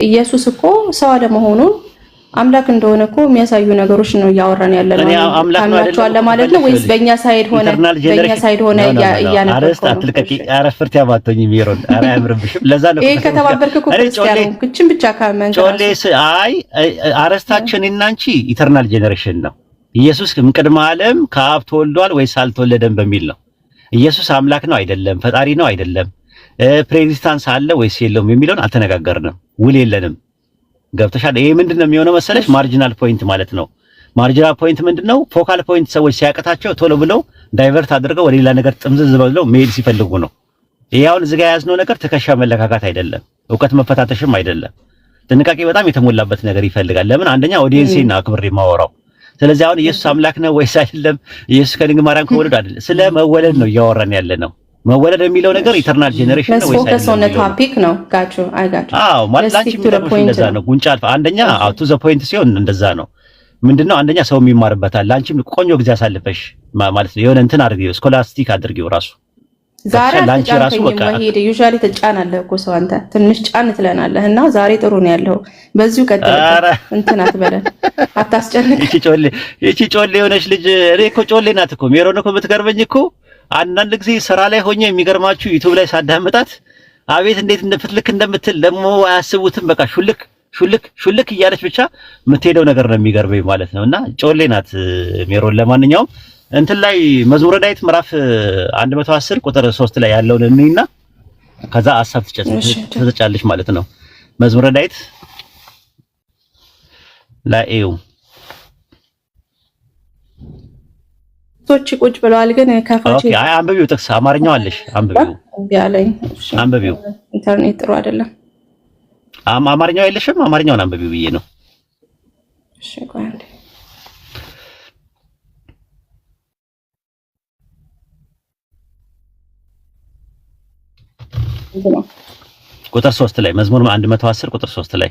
ኢየሱስ እኮ ሰው አለመሆኑን አምላክ እንደሆነ እኮ የሚያሳዩ ነገሮች ነው ያወራን ያለነው። ታምናቸዋል ለማለት ነው ወይስ በእኛ ሳይድ ሆነ አረስት አትልቀቂ አረፍርት ያባቶኝ ሚሮን አራ ያምርብሽም ለዛ ነው ይሄ ከተባበርክ እኮ ክርስቲያኑ ክችን ብቻ ካመን ጮሌስ አይ አረስታችን እናንቺ ኢተርናል ጄነሬሽን ነው። ኢየሱስ ቅድመ ዓለም ከአብ ተወልዷል ወይስ አልተወለደም በሚል ነው። ኢየሱስ አምላክ ነው አይደለም፣ ፈጣሪ ነው አይደለም፣ ፕሬኤግዚስታንስ አለ ወይስ የለውም የሚለውን አልተነጋገርንም፣ ውል የለንም። ገብተሻል? ይሄ ምንድነው የሚሆነው መሰለሽ? ማርጂናል ፖይንት ማለት ነው። ማርጂናል ፖይንት ምንድነው? ፎካል ፖይንት ሰዎች ሲያቀታቸው ቶሎ ብለው ዳይቨርት አድርገው ወደ ሌላ ነገር ጥምዝዝ ብለው መሄድ ሲፈልጉ ነው። ይሄ አሁን እዚህ ጋር ያዝነው ነገር ትከሻ መለካካት አይደለም፣ ዕውቀት መፈታተሽም አይደለም። ጥንቃቄ በጣም የተሞላበት ነገር ይፈልጋል። ለምን? አንደኛ ኦዲየንስና አክብሬ ማወራው። ስለዚህ አሁን ኢየሱስ አምላክ ነው ወይስ አይደለም፣ ኢየሱስ ከድንግል ማርያም ከወለደ አይደለም፣ ስለ መወለድ ነው እያወራን ያለ ነው። መወለድ የሚለው ነገር ኢተርናል ጄነሬሽን ነው ወይስ አይደለም? ፎከስ ቶፒክ ነው። ጋቹ አይጋቹ አዎ ማለት ላንቺ እንደዛ ነው። ጉንጫ አልፋ አንደኛ ቱ ዘ ፖይንት ሲሆን እንደዛ ነው። ምንድነው አንደኛ ሰው የሚማርበታል። ላንቺም ቆንጆ ጊዜ አሳልፈሽ ማለት ነው። የሆነ እንትን አድርጊው፣ ስኮላስቲክ አድርጊው ራሱ ዛሬ ላንቺ ራሱ በቃ ሄደ ዩዛሊ ተጫናለህ እኮ ሰው አንተ ትንሽ ጫን ትለናለህ እና ዛሬ ጥሩ ነው ያለው። በዚሁ ቀጥል እንትን አትበለን፣ አታስጨንቅ። እቺ ጮሌ የሆነች ልጅ እኔ እኮ ጮሌ ናት እኮ ሜሮን እኮ የምትገርመኝ እኮ አንዳንድ ጊዜ ስራ ላይ ሆኜ የሚገርማችሁ ዩቲዩብ ላይ ሳዳምጣት አቤት እንዴት እንደፍትልክ እንደምትል ደግሞ አያስቡትም። በቃ ሹልክ እያለች ብቻ የምትሄደው ነገር ነው የሚገርመኝ ማለት ነው። እና ጮሌ ናት ሜሮን። ለማንኛውም እንትን ላይ መዝሙረ ዳዊት ምዕራፍ 110 ቁጥር 3 ላይ ያለውን እንይና ከዛ ሐሳብ ትጨርሻለሽ ማለት ነው። መዝሙረ ዳዊት ላይ ቶች ቁጭ ብለዋል ግን ከፋች። ኦኬ አይ አንብቢው፣ ጥቅስ አማርኛው አለሽ አንብቢው ያለኝ። እሺ አንብቢው። ኢንተርኔት ጥሩ አይደለም። አማርኛው የለሽም? አማርኛውን አንብቢው ብዬ ነው። እሺ ቆይ አንዴ ቁጥር 3 ላይ መዝሙር 110 ቁጥር 3 ላይ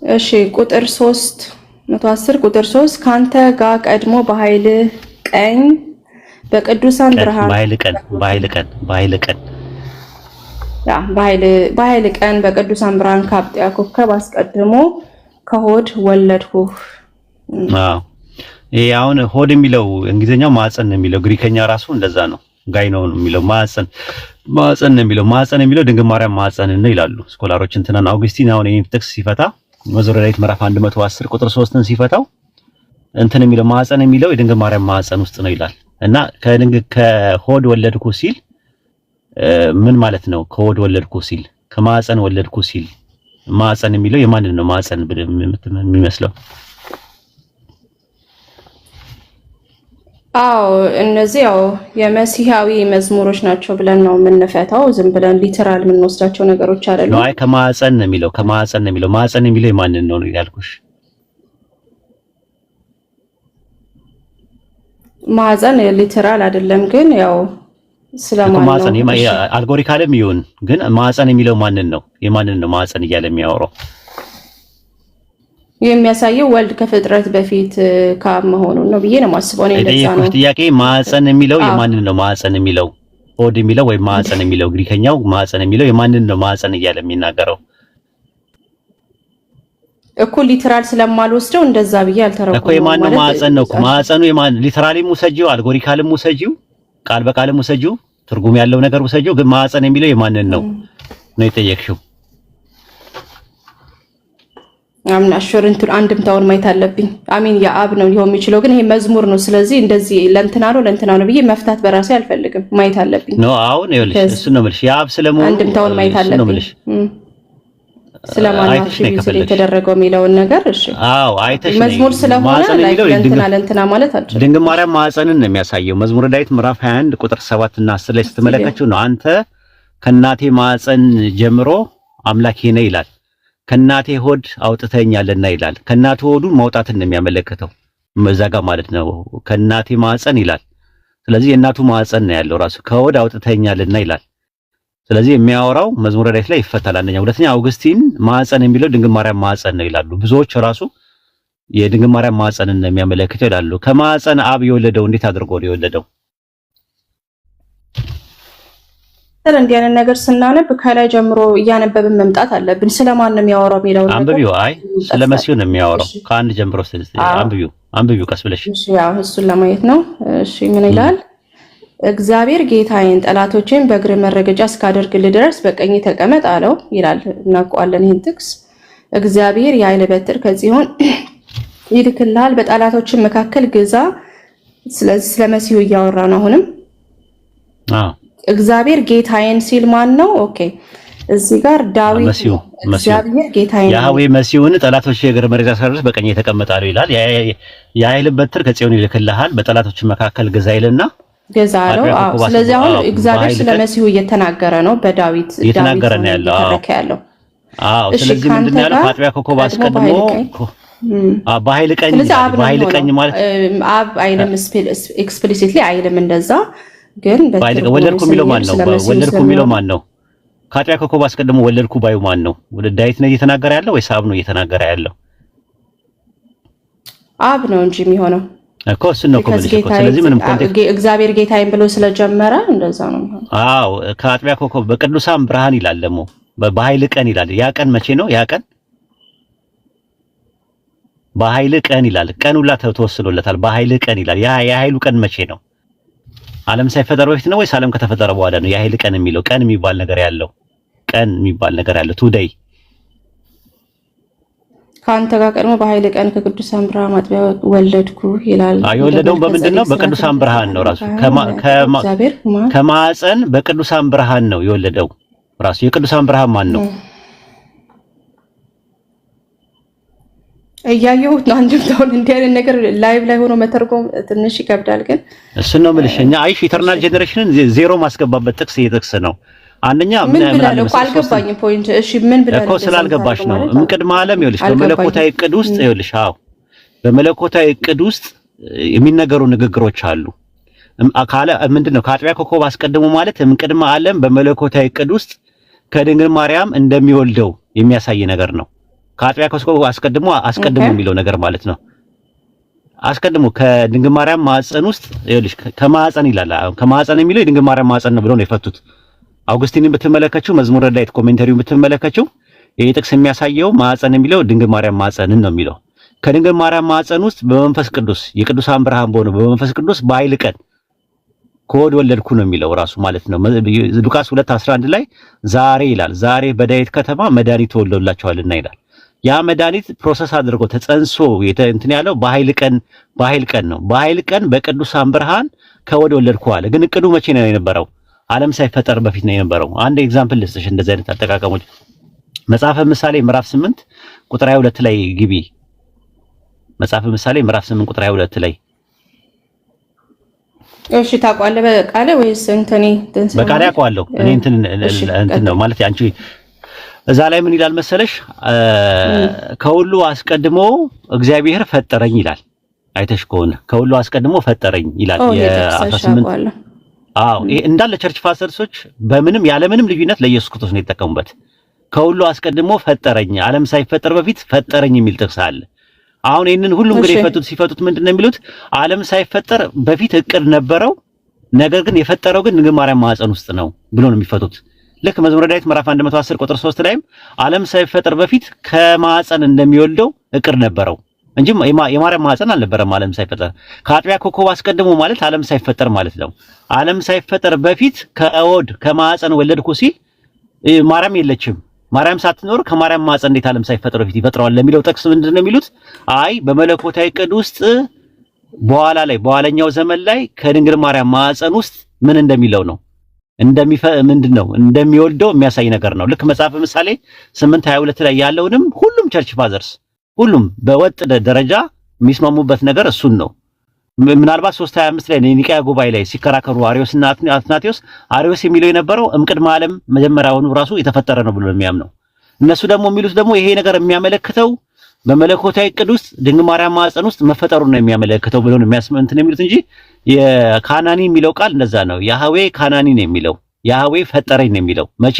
እሺ ቁጥር 3 110 ቁጥር 3 ካንተ ጋር ቀድሞ በኃይል ቀኝ በቅዱሳን ብርሃን በኃይል ቀን በቅዱሳን ብርሃን ካብጥያ ኮከብ አስቀድሞ ከሆድ ወለድሁህ። አዎ ይሄ አሁን ሆድ የሚለው እንግሊዘኛው ማዕፀን ነው የሚለው፣ ግሪከኛ ራሱ እንደዛ ነው። ጋይ ነው የሚለው ማዕፀን ነው የሚለው። ማዕፀን የሚለው ድንግል ማርያም ማዕፀን ነው ይላሉ ስኮላሮች። እንትናን አውግስቲን አሁን ይሄን ጥቅስ ሲፈታ መዝሙረ ዳዊት ምዕራፍ 110 ቁጥር 3ን ሲፈታው እንትን የሚለው ማዕፀን የሚለው የድንግል ማርያም ማዕፀን ውስጥ ነው ይላል። እና ከሆድ ወለድኩ ሲል ምን ማለት ነው? ከሆድ ወለድኩ ሲል ከማዕፀን ወለድኩ ሲል ማዕፀን የሚለው የማንን ነው ማዕፀን የሚመስለው? አዎ እነዚህ ያው የመሲሐዊ መዝሙሮች ናቸው ብለን ነው የምንፈታው። ዝም ብለን ሊተራል የምንወስዳቸው ነገሮች አይደሉም። አይ ከማዕፀን ነው የሚለው ማዕፀን የሚለው የማንን ነው ያልኩሽ? ማዕፀን ሊተራል አይደለም ግን ያው ስለማን ነው አልጎሪካልም ይሁን ግን ማዕፀን የሚለው ማንን ነው? የማንን ነው ማዕፀን እያለ የሚያወራው? የሚያሳየው ወልድ ከፍጥረት በፊት ካብ መሆኑን ነው ብዬ ነው የማስበው። እኔ እንደዛ ነው ጥያቄ። ማዕፀን የሚለው የማንን ነው? ማዕፀን የሚለው ሆድ የሚለው ወይ ማዕፀን የሚለው ግሪከኛው ማዕፀን የሚለው የማንን ነው ማዕፀን እያለ የሚናገረው? እኮ ሊተራል ስለማልወስደው እንደዛ ብዬ አልተረጎመም እኮ። የማን ነው ማዕፀን ነው? ማዕፀኑ የማን ሊተራሊም ውሰጂው፣ አልጎሪካልም ውሰጂው፣ ቃል በቃልም ውሰጂው፣ ትርጉም ያለው ነገር ውሰጂው። ግን ማዕፀን የሚለው የማንን ነው ነው የጠየቅሽው? አምና ሹርንቱ አንድምታውን ማየት አለብኝ። አሚን የአብ ነው ሊሆን የሚችለው ግን ይሄ መዝሙር ነው። ስለዚህ እንደዚህ ለእንትና ነው ብዬ መፍታት በራሴ አልፈልግም። ማየት አለብኝ ነው። አሁን ይኸውልሽ እሱ ነው የምልሽ። የአብ ስለመሆኑ አንድምታውን ማየት አለብኝ። ስለማናሽ የተደረገው የሚለውን ነገር እሺ። አዎ አይተሽ ነው መዝሙር ስለሆነ ለእንትና ማለት አልችልም። ድንግል ማርያም ማዕፀንን ነው የሚያሳየው። መዝሙረ ዳዊት ምዕራፍ 21 ቁጥር 7 እና 10 ላይ ስትመለከቱ ነው አንተ ከእናቴ ማዕፀን ጀምሮ አምላኬ ነህ ይላል። ከእናቴ ሆድ አውጥተኛልና ይላል። ከእናቱ ሆዱን ማውጣትን ነው የሚያመለክተው እዛ ጋር ማለት ነው። ከእናቴ ማዕፀን ይላል። ስለዚህ የእናቱ ማዕፀን ነው ያለው ራሱ ከሆድ አውጥተኛልና ይላል። ስለዚህ የሚያወራው መዝሙረ ዳዊት ላይ ይፈታል። አንደኛ። ሁለተኛ አውግስቲን ማዕፀን የሚለው ድንግል ማርያም ማዕፀን ነው ይላሉ። ብዙዎች ራሱ የድንግል ማርያም ማዕፀንን ነው የሚያመለክተው ይላሉ። ከማዕፀን አብ የወለደው እንዴት አድርጎ ነው የወለደው? እንዲህ አይነት ነገር ስናነብ ከላይ ጀምሮ እያነበብን መምጣት አለብን። ስለማን ነው የሚያወራው የሚለው ነገር አንብቢው። አይ ስለ መሲሁ ነው የሚያወራው። ከአንድ ጀምሮ አንብቢው ቀስ ብለሽ። እሺ ያው እሱን ለማየት ነው። እሺ ምን ይላል? እግዚአብሔር ጌታዬን ጠላቶቼን በእግር መረገጫ እስካደርግልህ ድረስ በቀኝ ተቀመጥ አለው ይላል። እናውቀዋለን ይህን ጥቅስ። እግዚአብሔር የኃይል በትር ከጽዮን ይልክልሃል፣ በጠላቶችን መካከል ግዛ። ስለዚህ ስለ መሲሁ እያወራ ነው አሁንም። እግዚአብሔር ጌታዬን ሲል ማን ነው? ኦኬ እዚህ ጋር ዳዊት እግዚአብሔር ጌታዬን ያህዌ መሲሁን ጠላቶች የእግር መረገጫ እስካደርግልህ በቀኝ ተቀመጥ አለው ይላል። የኃይል በትር ከጽዮን ይልክልሃል፣ በጠላቶች መካከል ግዛ ይልና ገዛ አለው። ስለዚህ አሁን እግዚአብሔር ስለ መሲሁ እየተናገረ ነው። በዳዊት እየተናገረ ነው ያለው። አዎ ስለዚህ ምንድነው ያለው? ከአጥቢያ ኮከብ አስቀድሞ በኃይል ቀኝ ማለት አብ አይልም፣ ኤክስፕሊሲትሊ አይልም እንደዛ። ግን ወለድኩ የሚለው ማን ነው? ወለድኩ የሚለው ማን ነው? ከአጥቢያ ኮከብ አስቀድሞ ወለድኩ ባዩ ማን ነው? ወደ ዳዊት ነው እየተናገረ ያለው ወይስ አብ ነው እየተናገረ ያለው? አብ ነው እንጂ የሚሆነው እኮ እሱን ነው ኮሜንት እኮ። ስለዚህ ምንም ኮንቴክስት እግዚአብሔር ጌታዬን ብሎ ስለጀመረ እንደዛ ነው የሚሆነው። አዎ ከአጥቢያ ኮከብ በቅዱሳን ብርሃን ይላል፣ ደግሞ በኃይል ቀን ይላል። ያ ቀን መቼ ነው? ያ ቀን በኃይል ቀን ይላል። ቀን ሁላ ተወስኖለታል። በኃይል ቀን ይላል። ያ የኃይሉ ቀን መቼ ነው? ዓለም ሳይፈጠር በፊት ነው ወይስ ዓለም ከተፈጠረ በኋላ ነው? የኃይል ቀን የሚለው ቀን የሚባል ነገር ያለው ቱዴይ ከአንተ ጋር ቀድሞ በኃይል ቀን ከቅዱሳን ብርሃን አጥቢያ ወለድኩ ይላል። የወለደው በምንድን ነው? በቅዱሳን ብርሃን ነው ራሱ። ከማዕፀን በቅዱሳን ብርሃን ነው የወለደው ራሱ። የቅዱሳን ብርሃን ማን ነው? እያየሁት ነው። አንድምታውን እንዲህ አይነት ነገር ላይቭ ላይ ሆኖ መተርጎም ትንሽ ይከብዳል። ግን እሱን ነው የምልሽ። እኛ አይሽ ኢተርናል ጄኔሬሽንን ዜሮ ማስገባበት ጥቅስ ጥቅስ ነው። አንደኛ ምን ብላለሁ እኮ አልገባኝም። ፖይንት እሺ ምን ብላለሁ እኮ ስላልገባሽ ነው። እምቅድመ ዓለም ይኸውልሽ በመለኮታዊ ዕቅድ ውስጥ ይኸውልሽ በመለኮታዊ ዕቅድ ውስጥ የሚነገሩ ንግግሮች አሉ። አካለ ምንድነው? ከአጥቢያ ኮከብ አስቀድሞ ማለት እምቅድመ ዓለም በመለኮታዊ ዕቅድ ውስጥ ከድንግል ማርያም እንደሚወልደው የሚያሳይ ነገር ነው። ከአጥቢያ ኮከብ አስቀድሞ የሚለው ነገር ማለት ነው። አስቀድሞ ከድንግል ማርያም ማዕፀን ውስጥ ይኸውልሽ ከማዕፀን ይላል። ከማዕፀን የሚለው የድንግል ማርያም ማዕፀን ነው ብሎ ነው የፈቱት። አውግስቲንን ብትመለከቹ መዝሙረ ዳዊት ኮሜንተሪውን ብትመለከቹ ይሄ ጥቅስ የሚያሳየው ማዕፀን የሚለው ድንግል ማርያም ማዕፀንን ነው የሚለው። ከድንግል ማርያም ማዕፀን ውስጥ በመንፈስ ቅዱስ የቅዱሳን ብርሃን በሆነው በመንፈስ ቅዱስ በኃይል ቀን ከወድ ወለድኩ ነው የሚለው ራሱ ማለት ነው። ሉቃስ 2:11 ላይ ዛሬ ይላል። ዛሬ በዳዊት ከተማ መድኃኒት ተወልዶላቸዋልና ይላል። ያ መድኃኒት ፕሮሰስ አድርጎ ተጸንሶ እንትን ያለው በኃይል ቀን ነው። በኃይል ቀን በቅዱሳን ብርሃን ከወድ ወለድኩ አለ። ግን እቅዱ መቼ ነው የነበረው? ዓለም ሳይፈጠር በፊት ነው የነበረው። አንድ ኤግዛምፕል ልስጥሽ እንደዚህ አይነት አጠቃቀሞች። መጽሐፈ ምሳሌ ምዕራፍ 8 ቁጥር 22 ላይ ግቢ። መጽሐፈ ምሳሌ ምዕራፍ 8 ቁጥር 22 ላይ እሺ ታውቃለህ? በቃለ ወይስ እንትኔ በቃለ ያውቀዋለሁ እኔ እንትን ነው ማለት አንቺ እዛ ላይ ምን ይላል መሰለሽ? ከሁሉ አስቀድሞ እግዚአብሔር ፈጠረኝ ይላል። አይተሽ ከሆነ ከሁሉ አስቀድሞ ፈጠረኝ ይላል። የ18 አዎ ይሄ እንዳለ ቸርች ፋዘርሶች በምንም ያለምንም ልዩነት ለኢየሱስ ክርስቶስ ነው የተጠቀሙበት። ከሁሉ አስቀድሞ ፈጠረኝ፣ ዓለም ሳይፈጠር በፊት ፈጠረኝ የሚል ጥቅስ አለ። አሁን ይሄንን ሁሉም እንግዲህ ሲፈቱት ምንድነው የሚሉት? ዓለም ሳይፈጠር በፊት እቅድ ነበረው፣ ነገር ግን የፈጠረው ግን ድንግል ማርያም ማዕፀን ውስጥ ነው ብሎ ነው የሚፈቱት። ልክ መዝሙረ ዳዊት ምዕራፍ 110 ቁጥር 3 ላይም ዓለም ሳይፈጠር በፊት ከማዕፀን እንደሚወልደው እቅድ ነበረው እንጂ የማርያም ማዕፀን አልነበረም። ዓለም ሳይፈጠር ከአጥቢያ ኮከብ አስቀድሞ ማለት ዓለም ሳይፈጠር ማለት ነው። ዓለም ሳይፈጠር በፊት ከማዕፀን ወለድኩ ሲል ማርያም የለችም። ማርያም ሳትኖር ከማርያም ማዕፀን እንዴት ዓለም ሳይፈጠር በፊት ይፈጥረዋል ለሚለው ጥቅስ ምንድነው የሚሉት? አይ በመለኮታዊ ዕቅድ ውስጥ በኋለኛው ዘመን ላይ ከድንግል ማርያም ማዕፀን ውስጥ ምን እንደሚለው ነው እንደሚወልደው የሚያሳይ ነገር ነው። ልክ መጽሐፈ ምሳሌ 8:22 ላይ ያለውንም ሁሉም ቸርች ፋዘርስ ሁሉም በወጥ ደረጃ የሚስማሙበት ነገር እሱን ነው። ምናልባት 3:25 ላይ ኒቂያ ጉባኤ ላይ ሲከራከሩ አሪዮስና አትናቴዎስ አሪዮስ የሚለው የነበረው እምቅድመ ዓለም መጀመሪያውኑ ራሱ የተፈጠረ ነው ብሎ የሚያምነው። እነሱ ደግሞ የሚሉት ደግሞ ይሄ ነገር የሚያመለክተው በመለኮታዊ ዕቅድ ውስጥ ድንግል ማርያም ማዕፀን ውስጥ መፈጠሩን ነው የሚያመለክተው ብሎ ነው የሚሉት እንጂ የካናኒ የሚለው ቃል እንደዛ ነው። ያህዌ ካናኒ ነው የሚለው ያህዌ ፈጠረኝ ነው የሚለው። መቼ?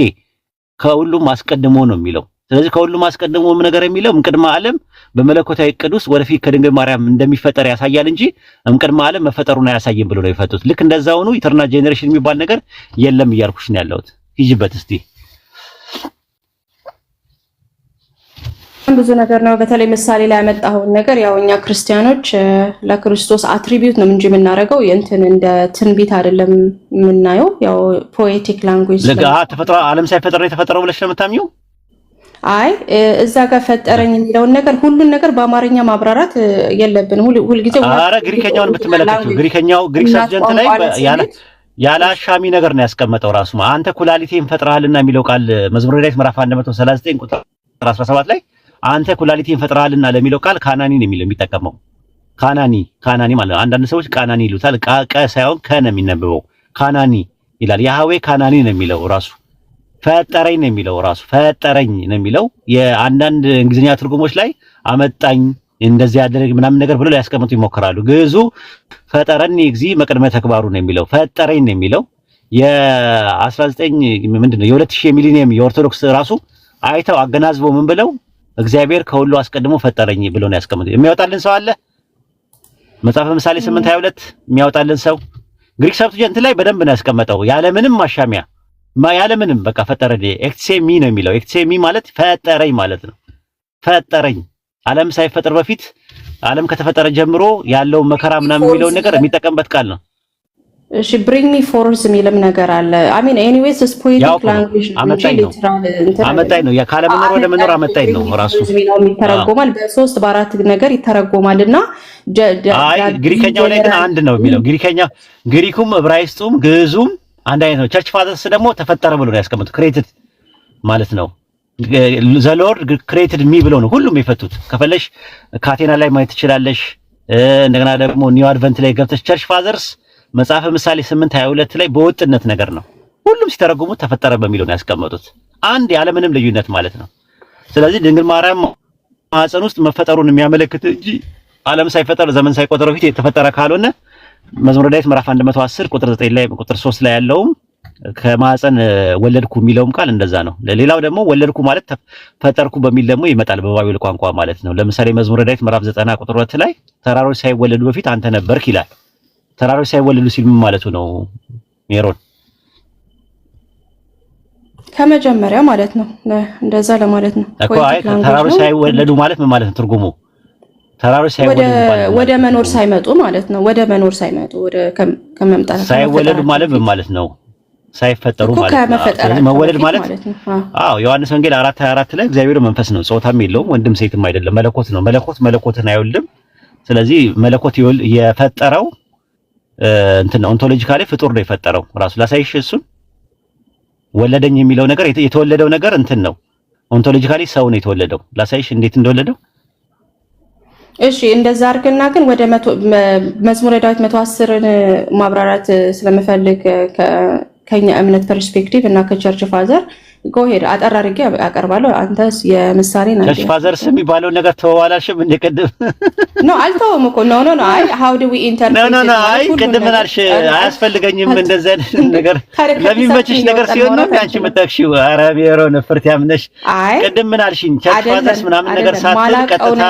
ከሁሉም አስቀድሞ ነው የሚለው። ስለዚህ ከሁሉም አስቀድሞ ነገር የሚለው እምቅድመ ዓለም በመለኮታዊ ዕቅድ ውስጥ ወደፊት ከድንግል ማርያም እንደሚፈጠር ያሳያል እንጂ እምቅድመ ዓለም መፈጠሩን አያሳይም ብሎ ነው የፈቱት። ልክ እንደዛ ሆኖ ኢተርናል ጄኔሬሽን የሚባል ነገር የለም እያልኩሽ ነው ያለሁት። ሂጂበት እስቲ። ብዙ ነገር ነው። በተለይ ምሳሌ ላይ ያመጣኸውን ነገር ያው እኛ ክርስቲያኖች ለክርስቶስ አትሪቢዩት ነው እንጂ የምናደርገው እንትን እንደ ትንቢት አይደለም የምናየው። ያው ፖኤቲክ ላንጉዌጅ ተፈጥሮ ዓለም ሳይፈጠር ነው የተፈጠረው ብለሽ ነው የምታምኚው? አይ እዛ ጋር ፈጠረኝ የሚለውን ነገር ሁሉን ነገር በአማርኛ ማብራራት የለብንም። ሁልጊዜ ኧረ ግሪከኛውን ብትመለከቱ ግሪክ ሰብጀንት ላይ ያለ አሻሚ ነገር ነው ያስቀመጠው ራሱ። አንተ ኩላሊቴን ፈጥረሃልና የሚለው ቃል መዝሙረ ዳዊት ምዕራፍ 139 ቁጥር 17 ላይ አንተ ኩላሊቴን ፈጥረሃልና ለሚለው ቃል ካናኒ ነው የሚጠቀመው። ካናኒ ማለት ነው። አንዳንድ ሰዎች ቃናኒ ይሉታል። ቀ ሳይሆን ከ ነው የሚነበበው። ካናኒ ይላል። ያህዌ ካናኒ ነው የሚለው ራሱ። ፈጠረኝ ነው የሚለው ራሱ። ፈጠረኝ ነው የሚለው። የአንዳንድ እንግሊዝኛ ትርጉሞች ላይ አመጣኝ እንደዚህ ያደረግ ምናምን ነገር ብለው ሊያስቀምጡ ይሞክራሉ። ግዕዙ ፈጠረኒ እግዚእ መቅድመ ተግባሩ ነው የሚለው። ፈጠረኝ ነው የሚለው። የ19 ምንድነው የ2000 ሚሊኒየም የኦርቶዶክስ ራሱ አይተው አገናዝበው ምን ብለው እግዚአብሔር ከሁሉ አስቀድሞ ፈጠረኝ ብሎ ነው ያስቀምጠው። የሚያወጣልን ሰው አለ? መጽሐፈ ምሳሌ 8:22 የሚያወጣልን ሰው ግሪክ ሰብጀንት ላይ በደንብ ነው ያስቀመጠው። ያለምንም ማሻሚያ ያለምንም በቃ ፈጠረኝ ኤክሴሚ ነው የሚለው። ኤክሴሚ ማለት ፈጠረኝ ማለት ነው። ፈጠረኝ ዓለም ሳይፈጠር በፊት ዓለም ከተፈጠረ ጀምሮ ያለው መከራ ምናምን የሚለውን ነገር የሚጠቀምበት ቃል ነው። እሺ ብሪንግ ሚ ፎርስ የሚልም ነገር አለ። አይ ሚን ኤኒዌይስ ስፖይቲክ ላንጉዌጅ አመጣኝ ነው ካለ መኖር ወደ መኖር አመጣኝ ነው ራሱ ይተረጎማል። በ3 በ4 ነገር ይተረጎማልና አይ ግሪከኛው ላይ ግን አንድ ነው የሚለው። ግሪኩም ዕብራይስጡም ግዕዙም አንድ አይነት ነው። ቸርች ፋዘርስ ደግሞ ተፈጠረ ብሎ ነው ያስቀምጡት። ክሬትድ ማለት ነው። ዘ ሎርድ ክሬትድ ሚ ብሎ ነው ሁሉም የፈቱት። ከፈለሽ ካቴና ላይ ማየት ትችላለሽ። እንደገና ደግሞ ኒው አድቨንት ላይ ገብተሽ ቸርች ፋዘርስ መጽሐፈ ምሳሌ 8:22 ላይ በወጥነት ነገር ነው ሁሉም ሲተረጉሙት ተፈጠረ በሚለው ነው ያስቀመጡት። አንድ ያለምንም ልዩነት ማለት ነው። ስለዚህ ድንግል ማርያም ማህፀን ውስጥ መፈጠሩን የሚያመለክት እንጂ ዓለም ሳይፈጠር ዘመን ሳይቆጠር በፊት የተፈጠረ ካልሆነ መዝሙረ ዳዊት ምዕራፍ 110 ቁጥር 9 ላይ ቁጥር 3 ላይ ያለውም ከማህፀን ወለድኩ የሚለውም ቃል እንደዛ ነው። ሌላው ደግሞ ወለድኩ ማለት ፈጠርኩ በሚል ደግሞ ይመጣል በባቢሎን ቋንቋ ማለት ነው። ለምሳሌ መዝሙረ ዳዊት ምዕራፍ 90 ቁጥር 2 ላይ ተራሮች ሳይወለዱ በፊት አንተ ነበርክ ይላል። ተራሮች ሳይወለዱ ሲል ምን ማለቱ ነው? ሜሮን ከመጀመሪያ ማለት ነው። እንደዛ ለማለት ነው እኮ። አይ ተራሮች ሳይወለዱ ማለት ምን ማለት ነው ትርጉሙ? ተራሮች ሳይወለዱ ወደ መኖር ሳይመጡ ማለት ነው። ወደ መኖር ሳይመጡ ወደ ከመምጣት ሳይወለዱ ማለት ምን ማለት ነው? ሳይፈጠሩ ማለት ነው። መወለድ ማለት አዎ ዮሐንስ ወንጌል 4:24 ላይ እግዚአብሔር መንፈስ ነው፣ ጾታም የለውም፣ ወንድም ሴትም አይደለም፣ መለኮት ነው። መለኮትን አይወልድም። ስለዚህ መለኮት የፈጠረው እንትን ነው። ኦንቶሎጂካሊ ፍጡር ነው የፈጠረው ራሱ። ላሳይሽ እሱን ወለደኝ የሚለው ነገር የተወለደው ነገር እንትን ነው። ኦንቶሎጂካሊ ሰው ነው የተወለደው። ላሳይሽ እንዴት እንደወለደው። እሺ እንደዛ አድርግና ግን ወደ መዝሙረ ዳዊት 110ን ማብራራት ስለምፈልግ ከኛ እምነት ፐርስፔክቲቭ እና ከቸርች ፋዘር ጎሄድ አጠር አድርጌ አቀርባለሁ። አንተስ የምሳሌ ነው። ቸርች ፋዘርስ የሚባለው ነገር ተዋላልሽም እንደ ቅድም ኖ አልተውም እኮ ኖ አይ how do we interpret ኖ አይ ቅድም ምን አልሽ? አያስፈልገኝም እንደዛ ነገር ለሚመችሽ ነገር ሲሆን ነው አንቺ መጣክሽው። አረብ የሮነ ፍርት ያምነሽ ቅድም ምን አልሽኝ? ቸርች ፋዘርስ ምናምን ነገር ሳትል ቀጥታ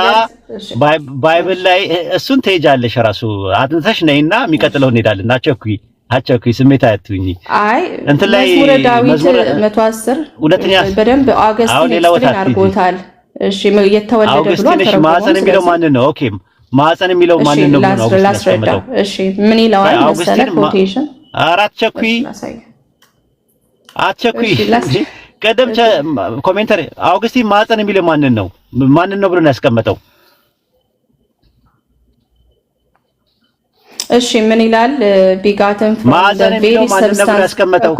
ባይብል ላይ እሱን ትሄጃለሽ ራሱ አጥንተሽ ነይና የሚቀጥለው እንሄዳለን። አቸኩይ ስሜት አያትሁኝ። አይ እንትን ላይ መዝሙረ ዳዊት 110 ሁለተኛ በደንብ አውገስቲን አድርጎታል። እሺ የተወለደ ብሎ አውገስቲን ማህፀን የሚለው ማንን ነው? ኦኬ ማህፀን የሚለው ማንን ነው? ላስረዳ። እሺ ምን ይለዋል መሰለህ? ኮቴሽን አትቸኩይ ቀደም ኮሜንተሪ አውገስቲን ማህፀን የሚለው ማንን ነው ብሎ ነው ያስቀመጠው? እሺ ምን ይላል? ቢጋተን ማህፀን የሚለው ማንን ነው ያስቀመጠው?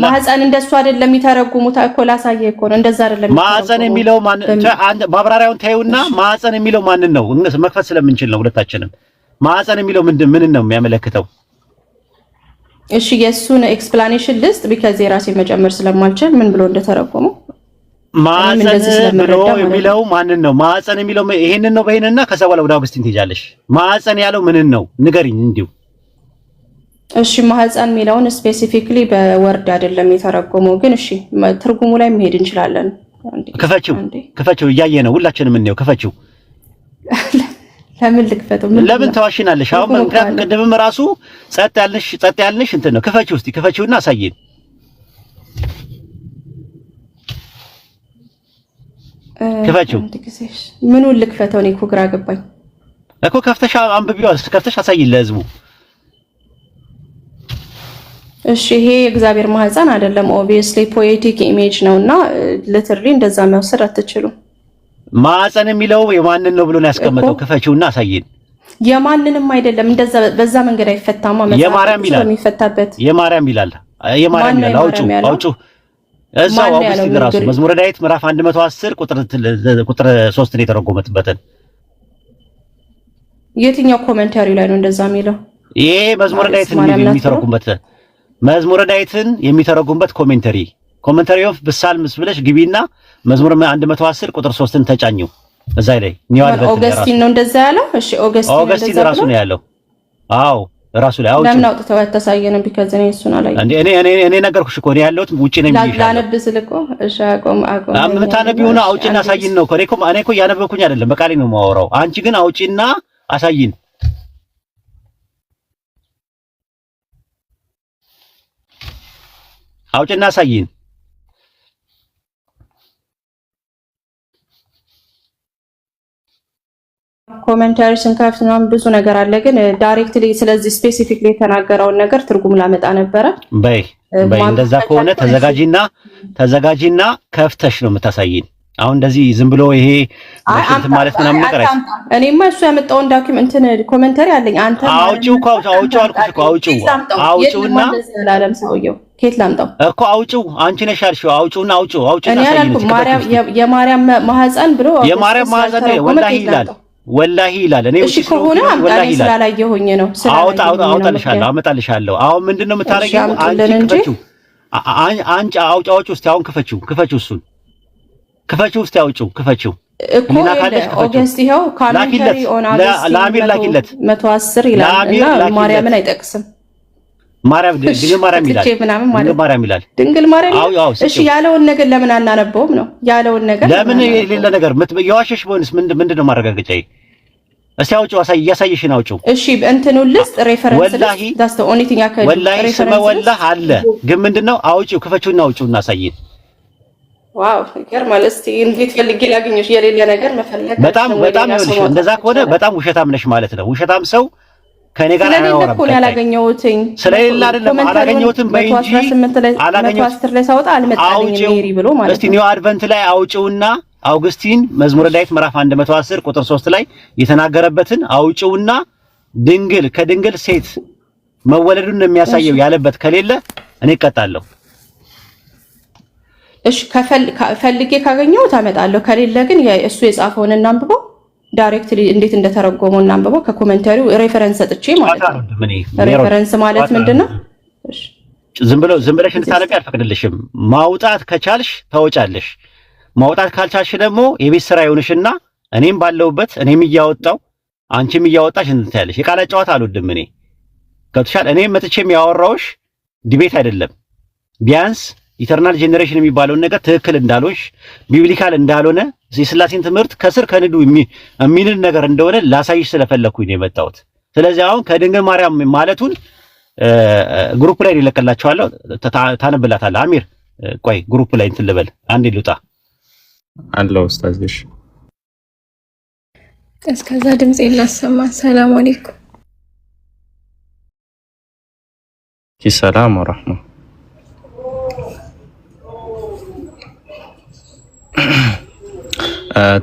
ማህፀን እንደሱ አይደለም የሚተረጉሙት እኮ ላሳየህ እኮ ነው። እንደዛ አይደለም ማህፀን የሚለው ማብራሪያውን ታዩና ማህፀን የሚለው ማንን ነው መክፈት ስለምንችል ነው ሁለታችንም። ማህፀን የሚለው ምን ነው የሚያመለክተው? እሺ የሱን ኤክስፕላኔሽን ሊስት ቢካዝ የራሴ መጨመር ስለማልችል ምን ብሎ እንደተረጎመው ማህፀን ብሎ የሚለው ማንን ነው? ማህፀን የሚለው ይሄንን ነው በይነና ከዛ በኋላ ወደ አውግስቲን ትሄጃለሽ። ማህፀን ያለው ምንን ነው ንገሪኝ እንዲሁ። እሺ ማህፀን የሚለውን ስፔሲፊክሊ በወርድ አይደለም የተረጎመው፣ ግን እሺ ትርጉሙ ላይ መሄድ እንችላለን። ክፈችው እያየ ነው ሁላችንም እንየው። ክፈችው። ለምን ልክፈተው? ለምን ተዋሽናለሽ? አሁን ምክንያቱም ቅድምም ራሱ ጸጥ ያልንሽ እንትን ነው። ክፈችው እስቲ ክፈችውና አሳየን። ክፈችው። ምኑን ልክፈተው? እኔ እኮ ግራ ገባኝ እኮ። ከፍተሽ አንብቢው፣ ከፍተሽ አሳይን ለህዝቡ። እሺ ይሄ የእግዚአብሔር ማህፀን አይደለም። ኦብቪየስሊ ፖኤቲክ ኢሜጅ ነውና ለትሪ እንደዛ መውሰድ አትችሉም። ማህፀን የሚለው የማንን ነው ብሎ ነው ያስቀመጠው? ክፈችውና አሳየን። የማንንም አይደለም። እንደዛ በዛ መንገድ አይፈታማ። የማርያም ይላል የሚፈታበት የማርያም ይላል። አውጪው እዛው አውግስቲን ራሱ መዝሙረ ዳዊት ምዕራፍ 110 ቁጥር 3 ነው የተረጎመበትን። የትኛው ኮሜንታሪ ላይ ነው እንደዛ የሚለው? ይሄ መዝሙረ ዳዊትን የሚተረጉምበት መዝሙረ ዳዊትን የሚተረጉምበት ኮሜንታሪ ኦፍ ብሳልምስ ብለሽ ግቢና መዝሙር 110 ቁጥር 3ን ተጫኙ። እዛ ላይ ኦገስቲን ነው እንደዛ ያለው። እሺ ኦገስቲን ራሱ ነው ያለው። አዎ ራሱ ላይ አውጪው። ለምን አውጥተው ያተሳየነ? ቢካዝ እኔ እሱን አላየሁም። እኔ ነገርኩሽ እኮ ነው ያለሁት ውጪ ነኝ ብዬሽ ላነብስ ልቆ። እሺ አቆም የምታነቢው ነው። አውጪና አሳይን ነው እኮ። እኔ እኮ ያነበብኩኝ አይደለም በቃሌ ነው የማወራው። አንቺ ግን አውጪና አሳይን። አውጪና አሳይን። ኮሜንታሪ ስንከፍት ነው ብዙ ነገር አለ፣ ግን ዳይሬክትሊ ስለዚህ ስፔሲፊክሊ የተናገረውን ነገር ትርጉም ላመጣ ነበረ። በይ እንደዛ ከሆነ ተዘጋጂና ከፍተሽ ነው የምታሳይን። አሁን እንደዚህ ዝም ብሎ ይሄ እንትን ማለት ምናምን ነገር አይደለም። እኔማ እሱ ያመጣውን ዳኪመንት ኮሜንታሪ አለኝ። አንተ አውጪው አልኩሽ እኮ አውጪውና ለዓለም ሰውየው ከየት ላምጣው እኮ አውጪው። አንቺ ነሽ ያልሽው። አውጪውና እኔ ያልኩት የማርያም ማህፀን ብሎ የማርያም ማህፀን ወላሂ ይላል። እኔ እሺ ከሆነ አምጣልኝ ስላላየሁኝ ነው። አመጣልሻለሁ። አሁን ምንድነው የምታረጊው? አንቺ አውጪው እስቲ። አሁን ክፈችው እሱን ክፈችው እስቲ አውጪው ክፈችው። ኦገስት ይኸው ካሜንታሪ ኦን ለአሚር ላኪለት 110 ይላል እና ማርያምን አይጠቅስም። ድንግል ማርያም ይላል። ድንግል ማርያም እሺ ያለውን ነገር ለምን አናነበውም ነው ያለውን ነገር ለምን የሌለ ነገር የዋሸሽ ቢሆንስ ምንድነው ማረጋገጫዬ? እስቲ አውጪው እያሳየሽን አውጪው። እሺ እንትኑን ልስጥ ሬፈረንስ ልስጥ። ዳስ ዘ ኦንሊ ቲንግ አከ ወላሂ አለ ግን ምንድነው? አውጪው ክፈችውና አውጪውና አሳየን። ዋው ይገርማል። እስቲ እንዴት ፈልጌ ላገኘሽ? የሌለ ነገር መፈለግ በጣም ይኸውልሽ፣ እንደዛ ከሆነ በጣም ውሸታም ነሽ ማለት ነው። ውሸታም ሰው ከኔ ጋር አያወራም። ስለሌለ አይደለም አላገኘሁትም በእንጂ አላገኘሁትም ላይ ሳወጣ አልመጣልኝም ሜሪ ብሎ ማለት ነው። እስቲ ኒው አድቨንት ላይ አውጪውና አውግስቲን መዝሙረ ዳዊት ምዕራፍ 110 ቁጥር 3 ላይ የተናገረበትን አውጪውና ከድንግል ሴት መወለዱን የሚያሳየው ያለበት ከሌለ እኔ እቀጣለሁ። እሺ ፈልጌ ካገኘሁት አመጣለሁ። ከሌለ ግን እሱ የጻፈውን እናንብበው። ዳይሬክትሊ እንዴት እንደተረጎመው እናንብበው። ከኮሜንታሪው ሬፈረንስ ሰጥቼ ማለት ነው። ሬፈረንስ ማለት ምንድነው? እሺ ዝም ብለሽ እንድታነቢ አልፈቅድልሽም። ማውጣት ከቻልሽ ታወጫለሽ። ማውጣት ካልቻልሽ ደግሞ የቤት ስራ ይሆንሽና እኔም ባለውበት እኔም እያወጣው አንቺም እያወጣሽ እንትያለሽ። የቃላት ጨዋታ አልወድም እኔ። ገብቶሻል? እኔም መጥቼም ያወራውሽ ዲቤት አይደለም። ቢያንስ ኢተርናል ጄኔሬሽን የሚባለውን ነገር ትክክል እንዳልሆንሽ ቢብሊካል እንዳልሆነ የሥላሴን ትምህርት ከስር ከንዱ የሚልን ነገር እንደሆነ ላሳይሽ ስለፈለኩኝ ነው የመጣሁት። ስለዚህ አሁን ከድንግል ማርያም ማለቱን ግሩፕ ላይ ይለቀላችኋለሁ፣ ታነብላታለህ። አሚር ቆይ ግሩፕ ላይ እንትን ልበል አንዴ ልውጣ አለው ኡስታዝሽ። እስከዛ ድምጽ እናሰማ። ሰላም አለይኩም። ሰላም ወራህማ።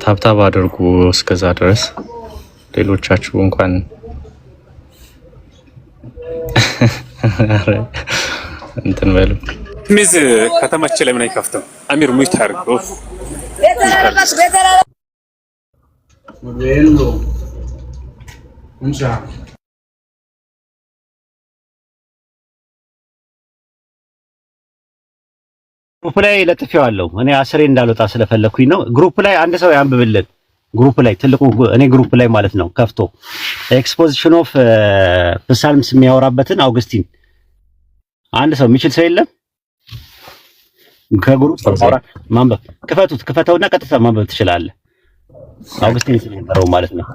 ታብታብ አድርጉ እስከዛ ድረስ ሌሎቻችሁ እንኳን እንትን በሉ። ሚዝ ከተመቸ ለምን አይከፍትም? አሚር ሙይት አድርጎ ግሩፕ ላይ ለጥፌዋለሁ። እኔ አስሬ እንዳልወጣ ስለፈለኩኝ ነው። ግሩፕ ላይ አንድ ሰው ያንብብልን። ግሩፕ ላይ ትልቁ እኔ ግሩፕ ላይ ማለት ነው ከፍቶ ኤክስፖዚሽን ኦፍ ፕሳልምስ የሚያወራበትን አውግስቲን አንድ ሰው የሚችል ሰው የለም? ከግሩፕ ማንበብ ክፈተውና ቀጥታ ማንበብ ትችላለህ። አውግስቲን ስለነበረው ማለት ነው።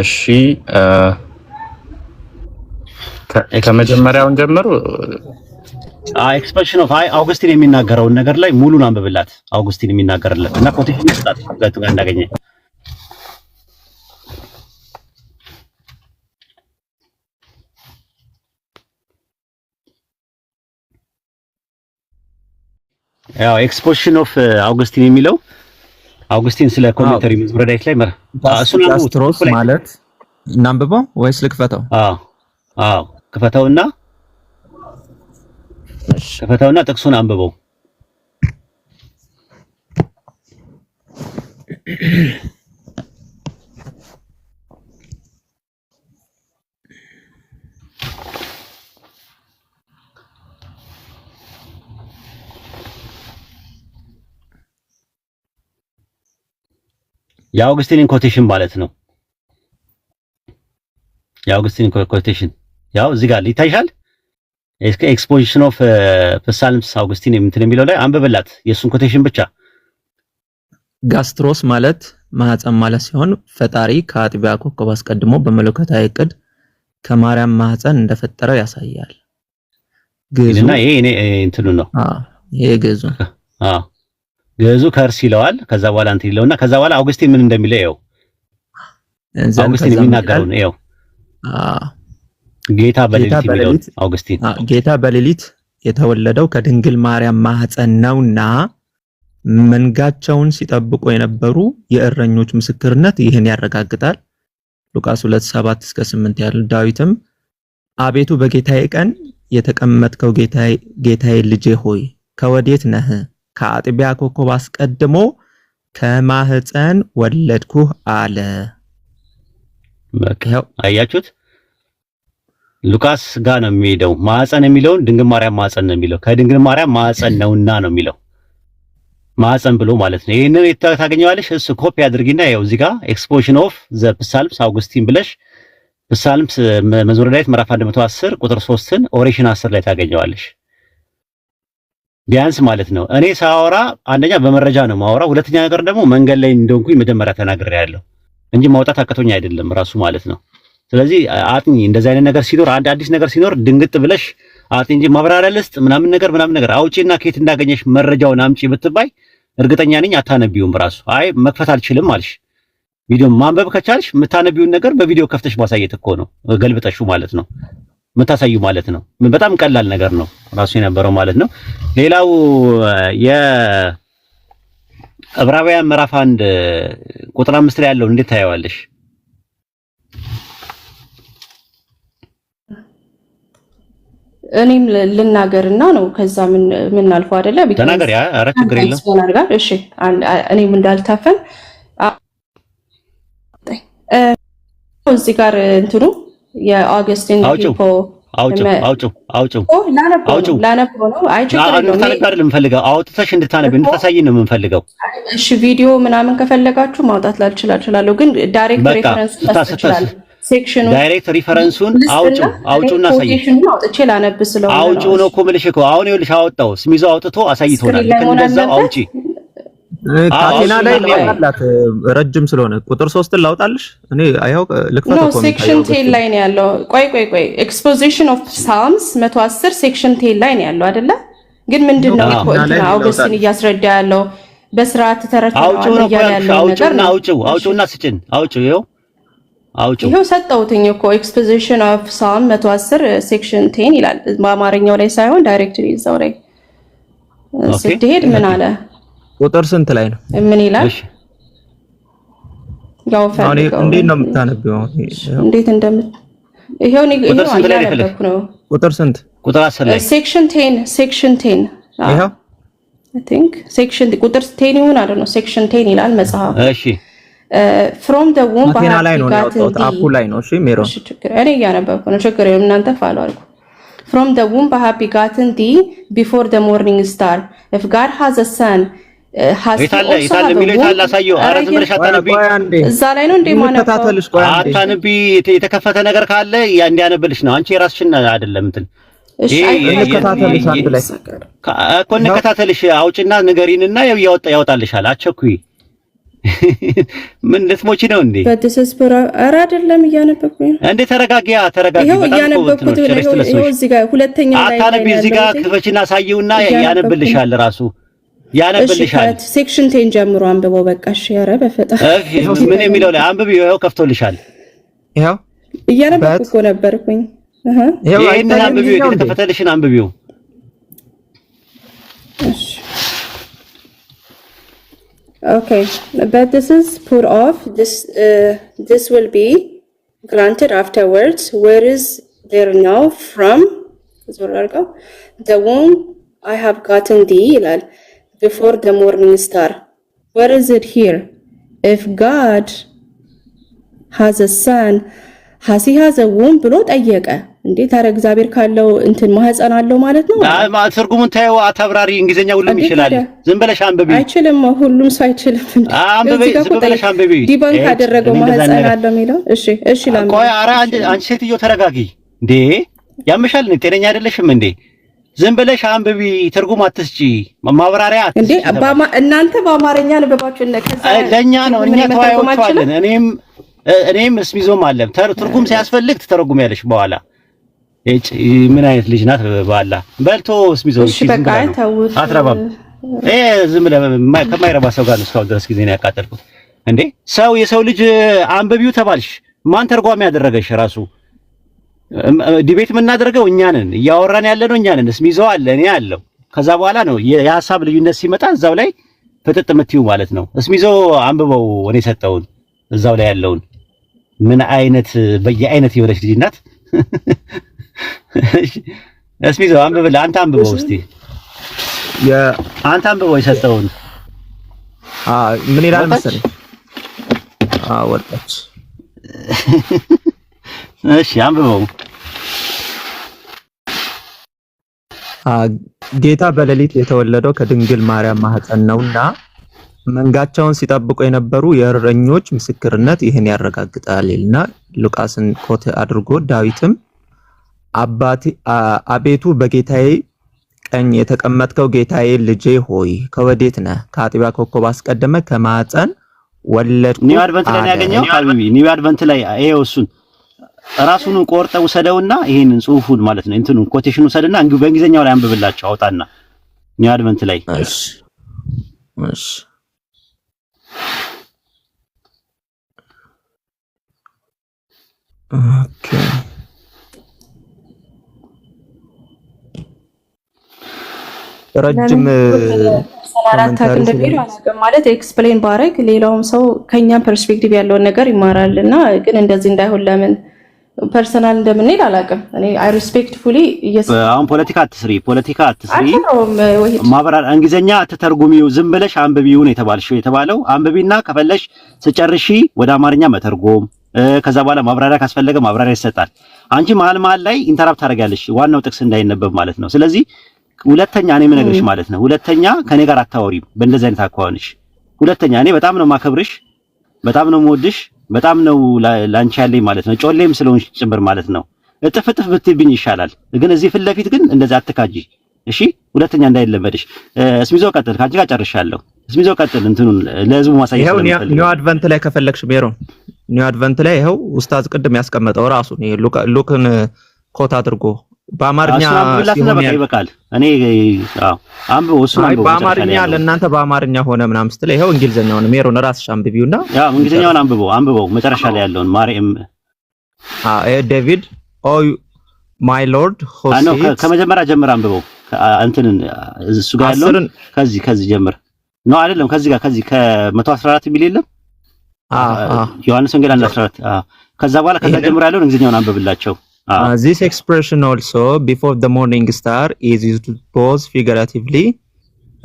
እሺ ከመጀመሪያውን ጀምሮ ኤክስፕሬሽን ኦፍ አውግስቲን የሚናገረውን ነገር ላይ ሙሉን አንብብላት። አውግስቲን የሚናገርለት እና ኮቴሽን ይስጣት ጋር እንዳገኘ ያው ኤክስፖዚሽን ኦፍ አውግስቲን የሚለው አውግስቲን ስለ ኮሜንተሪ መዝሙረ ዳዊት ላይ እሱን ጋስትሮስ ማለት እናንብበው ወይስ ልክፈተው? አዎ ክፈተውና ጥቅሱን አንብበው። የአውግስቲንን ኮቴሽን ማለት ነው። የአውግስቲን ኮቴሽን ያው እዚህ ጋር ይታይሻል። ኤክስፖዚሽን ኦፍ ፕሳልምስ አውግስቲን የምንትን የሚለው ላይ አንብብላት የእሱን ኮቴሽን ብቻ። ጋስትሮስ ማለት ማህፀን ማለት ሲሆን ፈጣሪ ከአጥቢያ ኮከብ አስቀድሞ በመለኮታዊ ዕቅድ ከማርያም ማህፀን እንደፈጠረው ያሳያል። ግዙና ይሄ እኔ እንትኑ ነው። ይሄ ግዙ ግዙ ከርስ ይለዋል። ከዛ በኋላ እንትን ይለውና ከዛ በኋላ አውግስቲን ምን እንደሚለው ይኸው አውግስቲን የሚናገረው ነው። ይኸው ጌታ በሌሊት የሚለው አውግስቲን ጌታ በሌሊት የተወለደው ከድንግል ማርያም ማህፀን ነውና መንጋቸውን ሲጠብቁ የነበሩ የእረኞች ምስክርነት ይህን ያረጋግጣል። ሉቃስ 2:7-8 ያለው ዳዊትም አቤቱ በጌታዬ ቀን የተቀመጥከው ጌታዬ ልጄ ሆይ ከወዴት ነህ? ከአጥቢያ ኮከብ አስቀድሞ ከማህፀን ወለድኩህ አለ። አያችሁት? ሉቃስ ጋር ነው የሚሄደው። ማህፀን የሚለውን ድንግል ማርያም ማህፀን ነው የሚለው። ከድንግል ማርያም ማህፀን ነውና ነው የሚለው። ማህፀን ብሎ ማለት ነው። ይሄንን ታገኘዋለሽ። እሱ ኮፒ አድርጊና ይኸው እዚህ ጋር ኤክስፖዚሽን ኦፍ ዘ ፕሳልምስ አውግስቲን ብለሽ ፕሳልምስ መዝሙረ ዳዊት ምዕራፍ 110 ቁጥር 3ን ኦሬሽን 10 ላይ ታገኘዋለሽ። ቢያንስ ማለት ነው። እኔ ሳወራ አንደኛ በመረጃ ነው ማወራ፣ ሁለተኛ ነገር ደግሞ መንገድ ላይ እንደሆንኩኝ መጀመሪያ ተናግሬያለሁ እንጂ ማውጣት አቅቶኝ አይደለም ራሱ ማለት ነው። ስለዚህ አጥኚ እንደዚህ አይነት ነገር ሲኖር አንድ አዲስ ነገር ሲኖር ድንግጥ ብለሽ አጥኚ እንጂ ማብራሪያ ልስጥ ምናምን ነገር አውጪና ከየት እንዳገኘሽ መረጃውን አምጪ ብትባይ እርግጠኛ ነኝ አታነቢውም ራሱ። አይ መክፈት አልችልም አልሽ። ቪዲዮ ማንበብ ከቻልሽ የምታነቢውን ነገር በቪዲዮ ከፍተሽ ማሳየት እኮ ነው፣ ገልብጠሹ ማለት ነው የምታሳዩ ማለት ነው። በጣም ቀላል ነገር ነው ራሱ የነበረው ማለት ነው። ሌላው የዕብራውያን ምዕራፍ 1 ቁጥር 5 ላይ ያለው እንዴት ታየዋለሽ? እኔም ልናገርና ነው ከዛ ምን አልፎ አይደለ ተናገር። ያ ኧረ ችግር የለም። እሺ እኔም እንዳልታፈን እዚህ ጋር እንትኑ የአውግስቲን ሂፖ አውጪው ላነበው ነው። አይ ችግር የለውም። አይደለም የምፈልገው አውጥተሽ እንድታነብ እንድታሳይ ነው የምንፈልገው። እሺ ቪዲዮ ምናምን ከፈለጋችሁ ማውጣት ላልችላችኋለሁ፣ ግን ዳይሬክት ሬፈረንስ ታስችላል። ሴክሽኑ ዳይሬክት ሪፈረንሱን አውጪውና አሳይ። ኮቴሽኑን አውጥቼ ላነብ ስለሆነ አውጪው ነው እኮ የምልሽ እኮ አሁን ይኸውልሽ አወጣው ስሚዞ አውጥቶ አሳይቶናል። ልክ እንደዛው አውጪ። ካቴና ላይ ላውጣላት ረጅም ስለሆነ ቁጥር 3 ላውጣልሽ እኔ አይው ልክፈተው ነው። ሴክሽን 10 ላይ ነው ያለው። ቆይ ኤክስፖዚሽን ኦፍ ሳልምስ 110 ሴክሽን 10 ላይ ነው ያለው አይደለ? ግን ምንድነው አውግስቲን እያስረዳ ያለው በስርዓት ተረድተው ያለው ነገር ነው። አውጪውና ስጭን። አውጪው ይሄው ሰጠውትኝ እኮ ኤክስፖዚሽን ኦፍ ሳልም 110 ሴክሽን 10 ይላል። በአማርኛው ላይ ሳይሆን ዳይሬክትሊ እዛው ላይ ስትሄድ ምን አለ? ቁጥር ስንት ላይ ነው? ምን ይላል? ያው እንዴት ነው የምታነቢው? እንዴት ይሄው እያነበብኩ ነው። ቁጥር ስንት? ቁጥር 10 ላይ ሴክሽን 10 ይሄው አይ ቲንክ ሴክሽን ቁጥር 10 ይሁን አይደል ነው። ሴክሽን 10 ይላል መጽሐፍ። እሺ from the womb አቴና ላይ ነው ያወጣው። አፑ ላይ ነው። እሺ ሜሮ እኔ እያነበብኩ ነው። ችግር የለም እናንተ ፋሎ አድርጉ። from the womb have begotten thee before the morning star. If God has a son, ይታለ የሚለው ይታለ አሳየው። ኧረ ዝም ብለሽ አታነቢ። እዛ ላይ ነው እንደ ማነው አታነቢ። የተከፈተ ነገር ካለ እንዲያነብልሽ ነው። አንቺ የራስሽን አይደለም እንትን እሺ እንከታተልሽ አንድ ላይ እኮ እንከታተልሽ። አውጭና ንገሪንና ያወጣልሻል። አቸኩይ ምን ልትሞቺ ነው እንዴ? በተሰስበራ ኧረ አይደለም እያነበብኩኝ እንዴ። ተረጋጊያ ተረጋጊ። በጣም ነው እዚህ ጋር ሁለተኛ ላይ አታነቢ። እዚህ ጋር ክፈችና ሳይውና ያነብልሻል ራሱ ያነብልሻል። ሴክሽን 10 ጀምሮ አንብበው በቃ እሺ። ኧረ በፈጣሪ ምን የሚለው ላይ አንብቢው። ይኸው ከፍቶልሻል። ይኸው እያነበብኩ እኮ ነበርኩኝ። ይሄን አንብቢው። የተከፈተልሽን አንብቢው። እሺ Okay, but this is put off. This will be granted afterwards. Where is there now from? The womb I have gotten thee, ilal, before the morning star. Where is it here? If God has a son, has he has a womb? ብሎ ጠየቀ። እንዴ ታዲያ እግዚአብሔር ካለው እንትን ማህፀን አለው ማለት ነው? ትርጉሙን ታየው። አታብራሪ። እንግሊዘኛ ሁሉም ይችላል። ዝም ብለሽ አንብቢ። አይችልም፣ ሁሉም ሰው አይችልም። አንብቢ፣ ዝም ብለሽ አንብቢ። ዲባንክ አደረገው ማህፀን አለው የሚለው። እሺ ላም ቆይ፣ ኧረ አንቺ ሴትዮ ተረጋጊ እንዴ! ያምሻል። ጤነኛ አይደለሽም እንዴ? ዝም ብለሽ አንብቢ። ትርጉም አትስጪ፣ ማብራሪያ አትስጪ። እንዴ እናንተ በአማርኛ አንብባችሁ ከዛ ለኛ ነው። እኛ ተዋዮች አለን። እኔም እስሚዞም አለ። ትርጉም ሲያስፈልግ ትተረጉሚያለሽ በኋላ። ምን አይነት ልጅ ናት? ባላ በልቶ እስሚዞም እሺ በቃ ተውት። አትረባም። ዝም ብለህ ከማይረባ ሰው ጋር እስካሁን ድረስ ጊዜ ነው ያቃጠልኩት እንዴ። የሰው ልጅ አንብቢው ተባልሽ። ማን ተርጓሚ ያደረገሽ? ራሱ ዲቤት የምናደርገው እኛ ነን። እያወራን ያለነው እኛ ነን። እስሚዞ አለ፣ እኔ አለው። ከዛ በኋላ ነው የሐሳብ ልዩነት ሲመጣ እዛው ላይ ፍጥጥ የምትይው ማለት ነው። እስሚዞ አንብበው እኔ ሰጠውን እዛው ላይ ያለውን። ምን አይነት በየአይነት የሆነች ልጅ ናት። እስሚዞ አንብበው። አንተ አንብበው እስቲ። አንተ አንብበው የሰጠውን። ምን ይላል መሰለኝ? ወጣች። እሺ አንብበው። ጌታ በሌሊት የተወለደው ከድንግል ማርያም ማህፀን ነውና መንጋቸውን ሲጠብቁ የነበሩ የእረኞች ምስክርነት ይህን ያረጋግጣል ይልና ሉቃስን ኮት አድርጎ ዳዊትም አቤቱ በጌታዬ ቀኝ የተቀመጥከው ጌታዬ ልጄ ሆይ ከወዴት ነህ? ከአጥቢያ ኮከብ አስቀድመ ከማህፀን ወለድኩ። ኒው አድቨንት ላይ ያገኘው ሀቢቢ ኒው አድቨንት ላይ ይሄው እሱን ራሱን ቆርጠው ሰደውና ይሄንን ጽሁፉን ማለት ነው እንትኑን ኮቴሽኑ ሰደና በእንግሊዘኛው ላይ አንብብላቸው አውጣና ኒው አድቨንት ላይ እሺ ኦኬ ረጅም ማለት ኤክስፕሌን ባረግ ሌላውም ሰው ከኛ ፐርስፔክቲቭ ያለውን ነገር ይማራልና ግን እንደዚህ እንዳይሆን ለምን ፐርሰናል እንደምንል አላውቅም። እኔ አይ ሪስፔክትፉሊ አሁን ፖለቲካ አትስሪ ማብራር እንግሊዘኛ አትተርጉሚው ዝም ብለሽ አንብቢው ነው የተባለው አንብቢና ከፈለሽ ስጨርሺ ወደ አማርኛ መተርጎም ከዛ በኋላ ማብራሪያ ካስፈለገ ማብራሪያ ይሰጣል። አንቺ መሀል ላይ ኢንተራፕት ታደርጋለሽ ዋናው ጥቅስ እንዳይነበብ ማለት ነው። ስለዚህ ሁለተኛ እኔ ምን ነግርሽ ማለት ነው ሁለተኛ ከኔ ጋር አታወሪም በእንደዚህ አይነት አኳኋንሽ። ሁለተኛ እኔ በጣም ነው ማከብርሽ፣ በጣም ነው የምወድሽ፣ በጣም ነው ላንቺ ያለኝ ማለት ነው ጮሌም ስለሆንሽ ጭምር ማለት ነው። እጥፍ ብትብኝ ይሻላል። ግን እዚህ ፊት ለፊት ግን እንደዛ አትካጂ እሺ። ሁለተኛ እንዳይለመድሽ። እስሚዞ ቀጥል፣ ካንቺ ጋር ጨርሻለሁ። እስሚዞ ቀጥል እንትኑን ለህዝቡ ማሳየት ነው። ይሄው ኒው አድቨንት ላይ ከፈለግሽ ሜሮን ኒው አድቨንት ላይ ይሄው ኡስታዝ ቅድም ያስቀመጠው ራሱ ነው ሉክን ኮት አድርጎ በአማርኛ ሲሆን ይበቃል። እኔ አንብቦ እሱን አንብቦ በአማርኛ ለእናንተ በአማርኛ ሆነ ምናምን ስትል ይሄው እንግሊዘኛውን ሜሮን ራስሽ አንብቢውና ያው እንግሊዘኛውን አንብቦ መጨረሻ ላይ ያለውን ማርያም ዴቪድ ኦ ማይ ሎርድ ሆሲ ከመጀመሪያ ጀምር አንብቦ እንትንን እሱ ጋር ያለውን ከዚህ ጀምር ነው አይደለም ከዚህ ከ114 ሚል የለም ዮሐንስ ወንጌል 1:14 ከዛ በኋላ ከዛ ጀምር ያለውን እንግሊዘኛውን አንብብላቸው። This expression also before the morning star is used both figuratively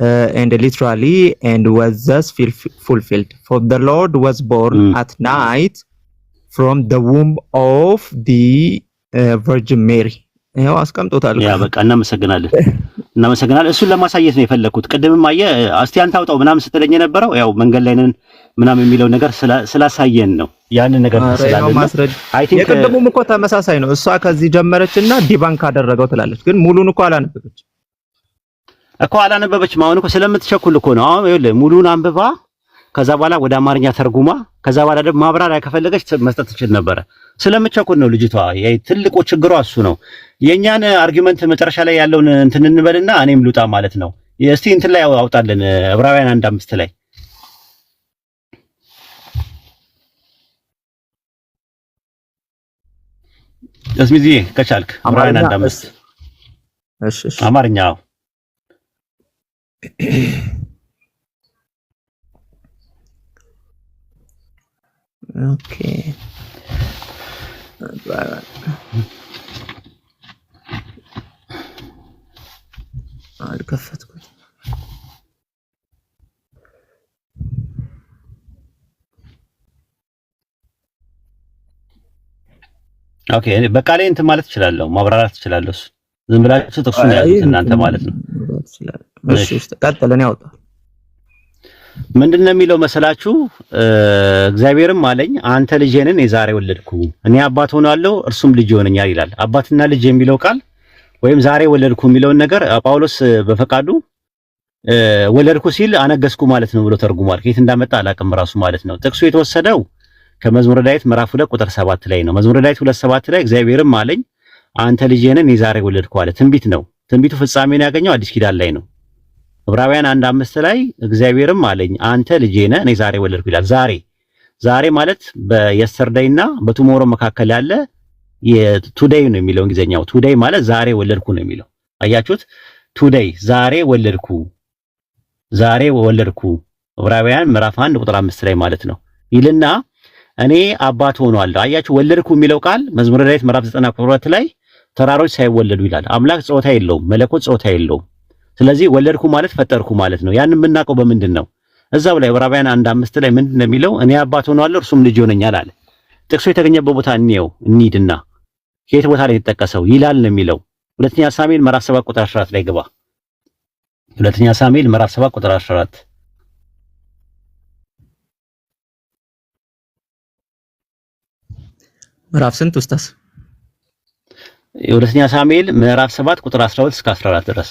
and literally and was thus fulfilled. For the Lord was born at night from the womb of the Virgin Mary. ያው አስቀምጦታል። ያ በቃ እናመሰግናለን። እናመሰግናለን። እሱን ለማሳየት ነው የፈለኩት። ቅድምም አየህ እስቲ አንተ አውጣው ምናምን ስትለኝ የነበረው ያው መንገድ ላይ ነን ምናምን የሚለው ነገር ስላሳየን ነው። ያንን ነገር ስላለን አይ ቲንክ የቅድሙም እኮ ተመሳሳይ ነው። እሷ ከዚህ ጀመረችና ዲባንክ አደረገው ትላለች፣ ግን ሙሉን እኮ አላነበበችም። አሁን እኮ ስለምትቸኩል እኮ ነው። አሁን ይኸውልህ ሙሉን አንብባ ከዛ በኋላ ወደ አማርኛ ተርጉማ ከዛ በኋላ ደግሞ ማብራሪያ ከፈለገች መስጠት ትችል ነበረ። ስለምትቸኩል ነው ልጅቷ። ትልቁ ችግሯ እሱ ነው። የኛን አርጊመንት መጨረሻ ላይ ያለውን እንትን እንበልና እኔም ልውጣ ማለት ነው። እስቲ እንትን ላይ አውጣለን ዕብራውያን 1:5 ላይ እስሚዚ ከቻልክ ዕብራውያን 1:5 እሺ አማርኛው ኦኬ አልከፈትኩት። ኦኬ በቃ ላይ እንትን ማለት እችላለሁ፣ ማብራራት እችላለሁ። ዝም ብላችሁ ጥቅሱን ያዙት እናንተ ማለት ነው። እሺ ቀጥለን ያወጣው ምንድነው የሚለው መሰላችሁ? እግዚአብሔርም አለኝ አንተ ልጄ ነህ የዛሬ ወለድኩ፣ እኔ አባት ሆናለሁ እርሱም ልጅ ይሆነኛል ይላል። አባትና ልጅ የሚለው ቃል ወይም ዛሬ ወለድኩ የሚለውን ነገር ጳውሎስ በፈቃዱ ወለድኩ ሲል አነገስኩ ማለት ነው ብሎ ተርጉሟል። ከየት እንዳመጣ አላውቅም ራሱ ማለት ነው። ጥቅሱ የተወሰደው ከመዝሙረ ዳዊት ምዕራፍ 2 ቁጥር 7 ላይ ነው። መዝሙረ ዳዊት 2:7 ላይ እግዚአብሔርም አለኝ አንተ ልጄ ነህ የዛሬ ወለድኩ አለ። ትንቢት ነው። ትንቢቱ ፍጻሜን ያገኘው አዲስ ኪዳን ላይ ነው። ዕብራውያን 1:5 ላይ እግዚአብሔርም አለኝ አንተ ልጄ ነህ እኔ ዛሬ ወለድኩ ይላል። ዛሬ ማለት በየስተርዴይ እና በቱሞሮ መካከል ያለ የቱዴይ ነው የሚለው እንግሊዘኛው። ቱዴይ ማለት ዛሬ ወለድኩ ነው የሚለው። አያችሁት? ቱዴይ ዛሬ ወለድኩ ዕብራውያን ምዕራፍ 1 ቁጥር 5 ላይ ማለት ነው ይልና እኔ አባት ሆኗለሁ። አያችሁ ወለድኩ የሚለው ቃል መዝሙረ ዳዊት ምዕራፍ 90 ቁጥር 2 ላይ ተራሮች ሳይወለዱ ይላል። አምላክ ጾታ የለውም፣ መለኮት ጾታ የለውም። ስለዚህ ወለድኩ ማለት ፈጠርኩ ማለት ነው። ያንን የምናውቀው በምንድን ነው? እዛው ላይ ዕብራውያን 1:5 ላይ ምንድን ነው የሚለው? እኔ አባት ሆኗለሁ እርሱም ልጅ ይሆነኛል አለ። ጥቅሱ የተገኘበት ቦታ እንሂድና ከየት ቦታ ላይ የተጠቀሰው ይላል ነው የሚለው። ሁለተኛ ሳሙኤል ምዕራፍ 7 ቁጥር 14 ላይ ግባ። ሁለተኛ ሳሙኤል ምዕራፍ 7 ቁጥር 14 ምዕራፍ ስንት ኡስታዝ? ሁለተኛ ሳሙኤል ምዕራፍ 7 ቁጥር 12 እስከ 14 ድረስ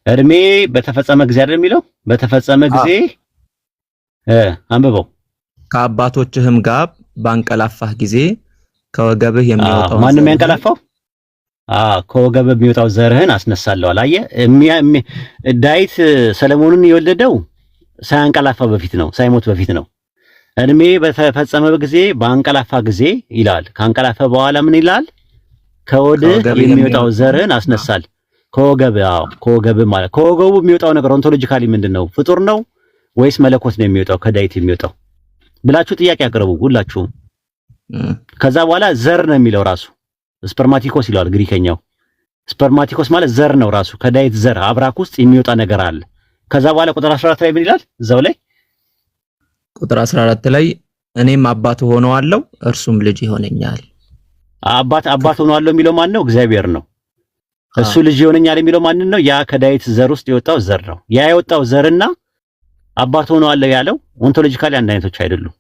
እድሜ በተፈጸመ ጊዜ አይደል የሚለው? በተፈጸመ ጊዜ አንብበው። ከአባቶችህም ጋር ባንቀላፋህ ጊዜ ከወገብህ የሚወጣው ማንም ያንቀላፋው? ከወገብህ የሚወጣው ዘርህን አስነሳለሁ አላየ። ዳዊት ሰለሞንን የወለደው ሳያንቀላፋ በፊት ነው፣ ሳይሞት በፊት ነው። እድሜ በተፈጸመ ጊዜ ባንቀላፋ ጊዜ ይላል። ካንቀላፋ በኋላ ምን ይላል? ከወድህ የሚወጣው ዘርህን አስነሳል። ከወገብ ማለት ከወገቡ የሚወጣው ነገር ኦንቶሎጂካሊ ምንድነው? ፍጡር ነው ወይስ መለኮት ነው የሚወጣው? ከዳዊት የሚወጣው ብላችሁ ጥያቄ አቅርቡ ሁላችሁም። ከዛ በኋላ ዘር ነው የሚለው ራሱ ስፐርማቲኮስ ይላል ግሪከኛው። ስፐርማቲኮስ ማለት ዘር ነው ራሱ። ከዳዊት ዘር አብራክ ውስጥ የሚወጣ ነገር አለ። ከዛ በኋላ ቁጥር 14 ላይ ምን ይላል? እዛው ላይ ቁጥር 14 ላይ እኔም አባት ሆነዋለሁ እርሱም ልጅ ይሆነኛል። አባት ሆነዋለሁ የሚለው ማን ነው? እግዚአብሔር ነው። እሱ ልጅ ይሆነኛል የሚለው ማን ነው? ያ ከዳዊት ዘር ውስጥ የወጣው ዘር ነው። ያ የወጣው ዘርና አባት ሆነዋለሁ ያለው ኦንቶሎጂካሊ አንድ አይነቶች አይደሉም።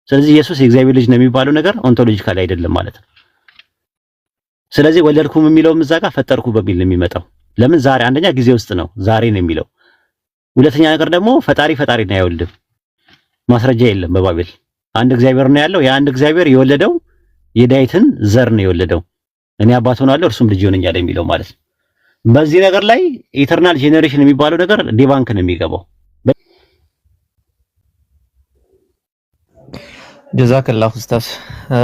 ስለዚህ ኢየሱስ የእግዚአብሔር ልጅ ነው የሚባለው ነገር ኦንቶሎጂካሊ አይደለም ማለት ነው። ስለዚህ ወለድኩም የሚለውም እዛ ጋር ፈጠርኩ በሚል ነው የሚመጣው። ለምን? ዛሬ አንደኛ ጊዜ ውስጥ ነው ዛሬ ነው የሚለው። ሁለተኛ ነገር ደግሞ ፈጣሪን አይወልድም። ማስረጃ የለም በባቢል አንድ እግዚአብሔር ነው ያለው። ያ አንድ እግዚአብሔር የወለደው የዳዊትን ዘር ነው የወለደው። እኔ አባት ሆናለሁ እርሱም ልጅ ይሆነኛል የሚለው ማለት ነው። በዚህ ነገር ላይ ኢተርናል ጄኔሬሽን የሚባለው ነገር ዲባንክ ነው የሚገባው። ጀዛከላሁ ኡስታዝ፣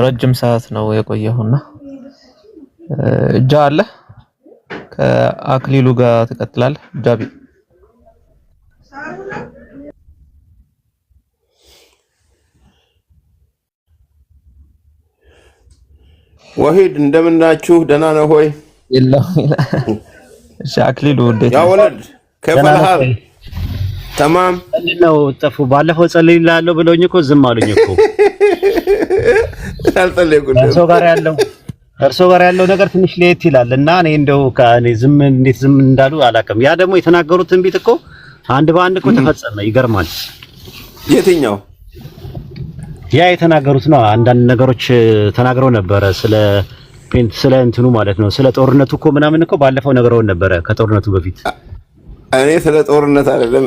ረጅም ሰዓት ነው የቆየሁና እጃ አለ ከአክሊሉ ጋር ትቀጥላለህ ጃቢ። ወሂድ እንደምናችሁ? ደህና ነው ሆይ? የለም። እሺ አክሊሉ እንዴት ያ ወለድ ከፈለሃል? ተማም ነው ጠፉ። ባለፈው ጸልይልሃለሁ ብለውኝ እኮ ዝም አሉኝ እኮ። አልጸለይኩም። እርሶ ጋር ያለው ነገር ትንሽ ለየት ይላልና እኔ እንደው ከእኔ እንዴት ዝም እንዳሉ አላውቅም። ያ ደግሞ የተናገሩት ትንቢት እኮ አንድ በአንድ እኮ ተፈጸመ። ይገርማል። የትኛው? ያ የተናገሩት ነው። አንዳንድ ነገሮች ተናግረው ነበረ ስለ እንትኑ ማለት ነው። ስለ ጦርነቱ እኮ ምናምን እኮ ባለፈው ነገረውን ነበረ ከጦርነቱ በፊት። እኔ ስለ ጦርነት አይደለም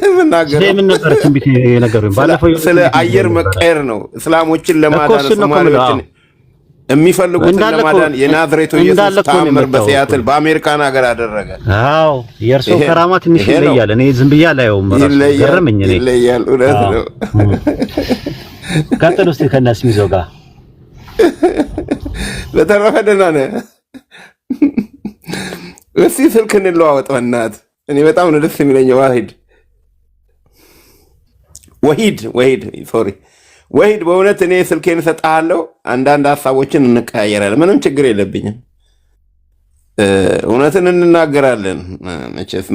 የምናገረው። ምን ነበር ትንቢት የነገሩኝ? ባለፈው ስለ አየር መቀየር ነው። እስላሞችን ለማዳን ሶማሌዎችን የሚፈልጉትን ለማዳን የናዝሬቱ ኢየሱስ ተአምር በሲያትል በአሜሪካን ሀገር አደረገ። አዎ የእርሶ ከራማ ትንሽ ይለያል። እኔ ዝም ብዬ አላየውም። ገረመኝ። እኔ ይለያል። እውነት ነው። ቀጥል ውስጥ ከነስሚዞ ጋር በተረፈ ደህና ነህ? እስኪ ስልክ እንለዋወጥ በእናትህ። እኔ በጣም ነው ደስ የሚለኝ። ወሂድ በእውነት እኔ ስልኬን እሰጥሃለሁ። አንዳንድ ሀሳቦችን እንቀያየራለን። ምንም ችግር የለብኝም። እውነትን እንናገራለን። መቼስ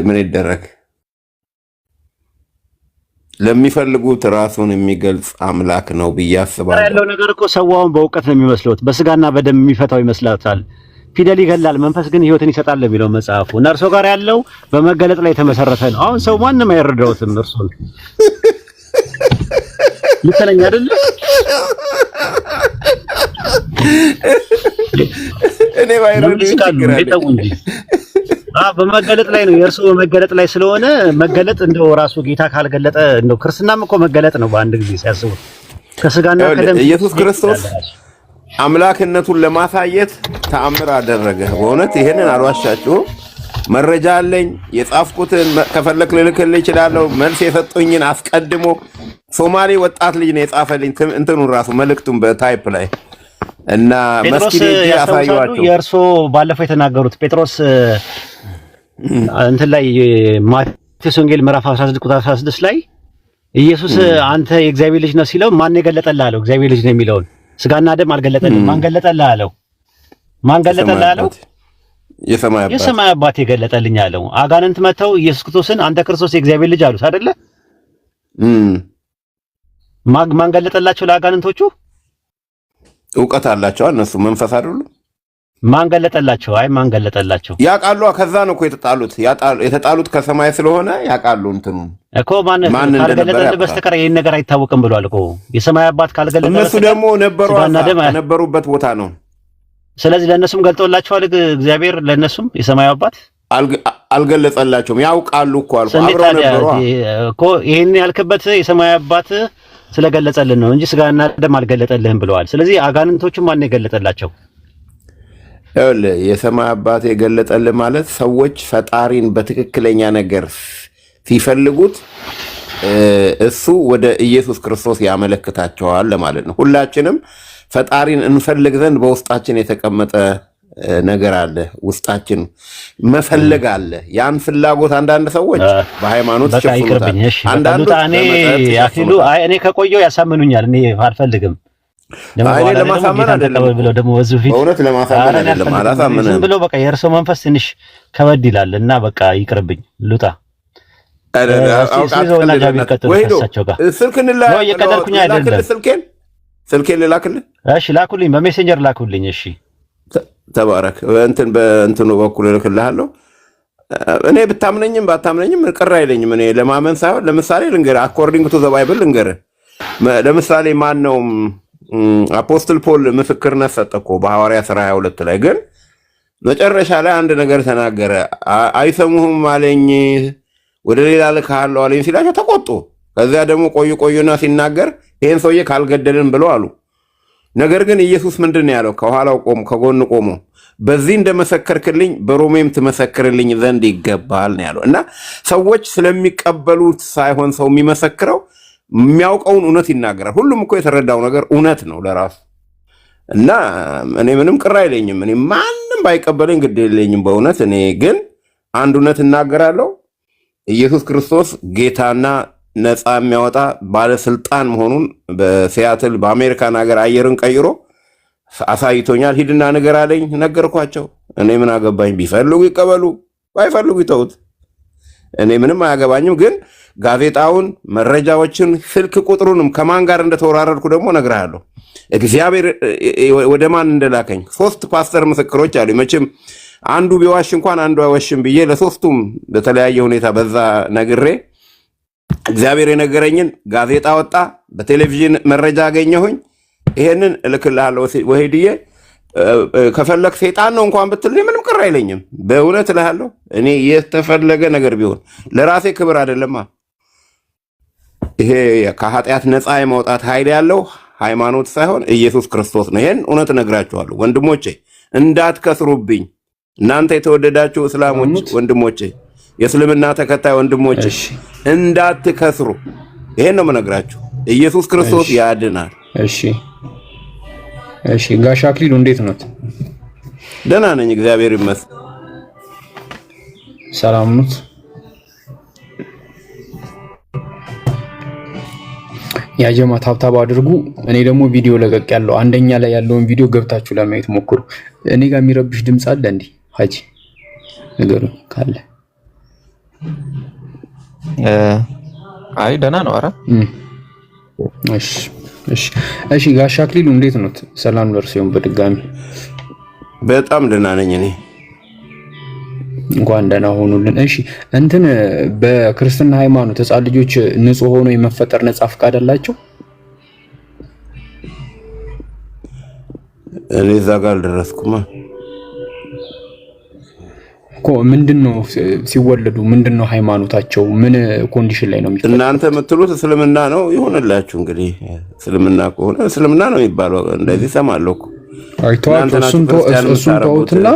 ምን ይደረግ። ለሚፈልጉት ራሱን የሚገልጽ አምላክ ነው ብዬ አስባለሁ። ያለው ነገር እኮ ሰዋውን በእውቀት ነው የሚመስሉት። በስጋና በደም የሚፈታው ይመስላታል። ፊደል ይገላል፣ መንፈስ ግን ሕይወትን ይሰጣል የሚለው መጽሐፉ እና እርሶ ጋር ያለው በመገለጥ ላይ የተመሰረተ ነው። አሁን ሰው ማንም አይረዳውትም። እርሶን ልትለኝ አይደል? እኔ ባይረዱ ችግር እንጂ በመገለጥ ላይ ነው። የእርሱ በመገለጥ ላይ ስለሆነ መገለጥ እንደው ራሱ ጌታ ካልገለጠ እንደው ክርስትናም እኮ መገለጥ ነው። በአንድ ጊዜ ሲያስቡ ከስጋና ከደም ኢየሱስ ክርስቶስ አምላክነቱን ለማሳየት ተአምር አደረገ። በእውነት ይሄንን አልዋሻችሁም። መረጃ አለኝ። የጻፍኩትን ከፈለክ ልልክልህ እችላለሁ። መልስ የሰጡኝን አስቀድሞ ሶማሌ ወጣት ልጅ ነው የጻፈልኝ እንትኑን ራሱ መልእክቱን በታይፕ ላይ እና መስጊድ ያሳዩዋቸው። የእርሶ ባለፈው የተናገሩት ጴጥሮስ እንትን ላይ ማቴዎስ ወንጌል ምዕራፍ 16 ቁጥር 16 ላይ ኢየሱስ አንተ የእግዚአብሔር ልጅ ነህ ሲለው ማን የገለጠልህ አለው? እግዚአብሔር ልጅ ነው የሚለውን ስጋና ደም አልገለጠልህም። ማን ገለጠልህ አለው? ማን ገለጠልህ አለው? የሰማይ አባት የገለጠልኝ አለው። አጋንንት መተው ኢየሱስ ክርስቶስን አንተ ክርስቶስ የእግዚአብሔር ልጅ አሉት አይደለ? ማን ገለጠላቸው ለአጋንንቶቹ? እውቀት አላቸው እነሱ መንፈስ አይደሉ? ማን ገለጠላቸው? አይ ማን ገለጠላቸው? ያውቃሉ። ከዛ ነው እኮ የተጣሉት ከሰማይ ስለሆነ ያውቃሉ። እንትኑ እኮ ማን ካልገለጠልህ በስተቀር ይሄን ነገር አይታወቅም ብሏል እኮ። የሰማይ አባት ካልገለጠ እነሱ ደግሞ ነበሩበት ቦታ ነው። ስለዚህ ለእነሱም ገልጦላቸዋል እግዚአብሔር። ለእነሱም የሰማይ አባት አልገለጸላቸውም። ያውቃሉ እኮ አብረው ነበሩ እኮ። ይሄን ያልክበት የሰማይ አባት ስለገለጸልን ነው እንጂ ስጋና ደም አልገለጠልህም ብለዋል። ስለዚህ አጋንንቶቹም ማን የገለጠላቸው? የሰማይ አባት የገለጠልህ ማለት ሰዎች ፈጣሪን በትክክለኛ ነገር ሲፈልጉት እሱ ወደ ኢየሱስ ክርስቶስ ያመለክታቸዋል ለማለት ነው። ሁላችንም ፈጣሪን እንፈልግ ዘንድ በውስጣችን የተቀመጠ ነገር አለ። ውስጣችን መፈለግ አለ። ያን ፍላጎት አንዳንድ ሰዎች በሃይማኖት ይሸፍኑታል። አንዳንዶች እኔ ከቆየው ያሳምኑኛል። እኔ አልፈልግም። እኔ ለማሳመን አይደለም ብለው ደግሞ በዚህ ፊት በእውነት ለማሳመን አይደለም። አላሳመነ ዝም ብለው በቃ የእርሶ መንፈስ ትንሽ ከበድ ይላል እና በቃ ይቅርብኝ ልውጣ። ስልኬን ልላክልህ? እሺ ላኩልኝ፣ በሜሴንጀር ላኩልኝ። እሺ ተባረክ። በእንትኑ በኩል እልክልሃለሁ። እኔ ብታምነኝም ባታምነኝም ቅር አይለኝም። እኔ ለማመን ሳይሆን ለምሳሌ ልንገርህ፣ አኮርዲንግ ቱ ዘ ባይብል ልንገርህ። ለምሳሌ ማን ነው አፖስትል ፖል ምስክርነት ሰጠ እኮ በሐዋርያ ሥራ 22 ላይ። ግን መጨረሻ ላይ አንድ ነገር ተናገረ። አይሰሙህም አለኝ፣ ወደ ሌላ ልክሃለሁ አለኝ ሲላቸው ተቆጡ። ከዚያ ደግሞ ቆዩና ሲናገር ይሄን ሰውዬ ካልገደልን ብለው አሉ። ነገር ግን ኢየሱስ ምንድን ነው ያለው? ከኋላው ቆሞ ከጎን ቆሞ በዚህ እንደመሰከርክልኝ በሮሜም ትመሰክርልኝ ዘንድ ይገባል ነው ያለው። እና ሰዎች ስለሚቀበሉት ሳይሆን ሰው የሚመሰክረው የሚያውቀውን እውነት ይናገራል። ሁሉም እኮ የተረዳው ነገር እውነት ነው ለራሱ። እና እኔ ምንም ቅር አይለኝም። እኔ ማንም ባይቀበለኝ ግድ የለኝም በእውነት። እኔ ግን አንድ እውነት እናገራለሁ። ኢየሱስ ክርስቶስ ጌታና ነፃ የሚያወጣ ባለስልጣን መሆኑን በሲያትል በአሜሪካን ሀገር አየርን ቀይሮ አሳይቶኛል። ሂድና ነገር አለኝ፣ ነገርኳቸው። እኔ ምን አገባኝ? ቢፈልጉ ይቀበሉ፣ ባይፈልጉ ይተውት። እኔ ምንም አያገባኝም። ግን ጋዜጣውን፣ መረጃዎችን፣ ስልክ ቁጥሩንም ከማን ጋር እንደተወራረድኩ ደግሞ እነግርሃለሁ። እግዚአብሔር ወደ ማን እንደላከኝ 3 ፓስተር ምስክሮች አሉ። መቼም አንዱ ቢዋሽ እንኳን አንዱ አይዋሽም ብዬ ለሶስቱም በተለያየ ሁኔታ በዛ ነግሬ እግዚአብሔር የነገረኝን ጋዜጣ ወጣ፣ በቴሌቪዥን መረጃ አገኘሁኝ። ይሄንን እልክልሃለሁ ወሂድዬ። ከፈለክ ሰይጣን ነው እንኳን ብትል ምንም ቅር አይለኝም። በእውነት እልሃለሁ። እኔ የተፈለገ ነገር ቢሆን ለራሴ ክብር አይደለማ። ይሄ ከኃጢአት ነፃ የማውጣት ኃይል ያለው ሃይማኖት ሳይሆን ኢየሱስ ክርስቶስ ነው። ይሄን እውነት እነግራችኋለሁ ወንድሞቼ፣ እንዳትከስሩብኝ። እናንተ የተወደዳችሁ እስላሞች ወንድሞቼ፣ የእስልምና ተከታይ ወንድሞቼ እንዳትከስሩ። ይሄን ነው የምነግራችሁ። ኢየሱስ ክርስቶስ ያድናል። እሺ ጋሽ አክሊሉ እንዴት ነው? ደህና ነኝ እግዚአብሔር ይመስገን። ሰላም ነው? ያጀማ ታብታብ አድርጉ። እኔ ደግሞ ቪዲዮ ለቀቅ ያለው አንደኛ ላይ ያለውን ቪዲዮ ገብታችሁ ለማየት ሞክሩ። እኔ ጋር የሚረብሽ ድምጽ አለ እንዴ? ሀጂ ነገሩ ካለ አይ ደህና ነው። አረ እሺ ጋሽ አክሊሉ እንዴት ነው? ሰላም ደርሶኝ በድጋሚ በጣም ደህና ነኝ እኔ። እንኳን ደህና ሆኑልን። እሺ እንትን በክርስትና ሃይማኖት ህፃን ልጆች ንጹህ ሆኖ የመፈጠር ነፃ ፍቃድ አላቸው? እኔ እዛ ጋር አልደረስኩማ እኮ። ምንድነው ሲወለዱ ምንድነው ሃይማኖታቸው? ምን ኮንዲሽን ላይ ነው የሚፈጠሩት? እናንተ የምትሉት እስልምና ነው ይሆንላችሁ። እንግዲህ እስልምና ከሆነ እስልምና ነው የሚባለው። እንደዚህ ሰማለሁ እኮ። አይቷችሁ እሱን ተውትና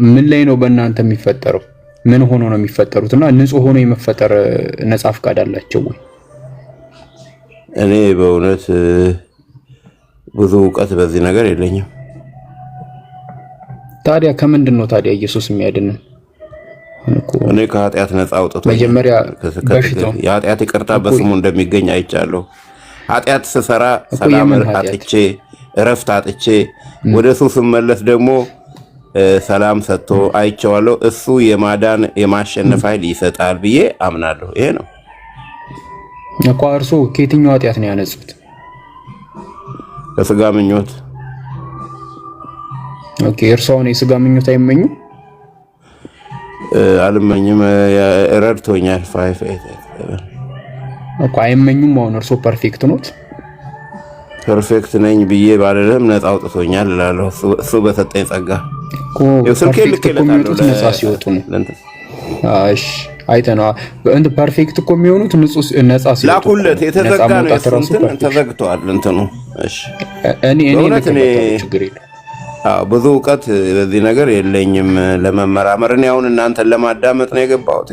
ምን ላይ ነው በእናንተ የሚፈጠረው? ምን ሆኖ ነው የሚፈጠሩትና ንጹህ ሆኖ የመፈጠር ነፃ ፍቃድ አላቸው ወይ? እኔ በእውነት ብዙ እውቀት በዚህ ነገር የለኝም። ታዲያ ከምንድን ነው ታዲያ ኢየሱስ የሚያድነን? እኔ ከኃጢአት ነፃ አውጥቶ መጀመሪያ በሽታው የኃጢአት ይቅርታ በስሙ እንደሚገኝ አይቻለሁ። ኃጢአት ስሰራ ሰላም አጥቼ እረፍት አጥቼ ወደ እሱ ስመለስ ደግሞ ሰላም ሰጥቶ አይቼዋለሁ። እሱ የማዳን የማሸነፍ ኃይል ይሰጣል ብዬ አምናለሁ። ይሄ ነው እኮ። እርሱ ከየትኛው ኃጢአት ነው ያነጹት? ከስጋ ምኞት። ኦኬ፣ እርሷን የስጋ ምኞት አይመኙም? አልመኝም። ረድቶኛል። እኮ አይመኙም። አሁን እርሱ ፐርፌክት ኖት? ፐርፌክት ነኝ ብዬ ባልልም ነፃ አውጥቶኛል እላለሁ። እሱ በሰጠኝ ጸጋ እኮ። ፐርፌክት እኮ የሚወጡት ነፃ ሲወጡ ነው። እሺ አይተነዋል። እንደ ፐርፌክት እኮ የሚሆኑት ነፃ ሲወጡ ላኩለት። የተዘጋ ነው እንትን ተዘግቷል እንትኑ። እሺ እኔ ችግር የለም። ብዙ እውቀት በዚህ ነገር የለኝም ለመመራመር። እኔ አሁን እናንተን ለማዳመጥ ነው የገባሁት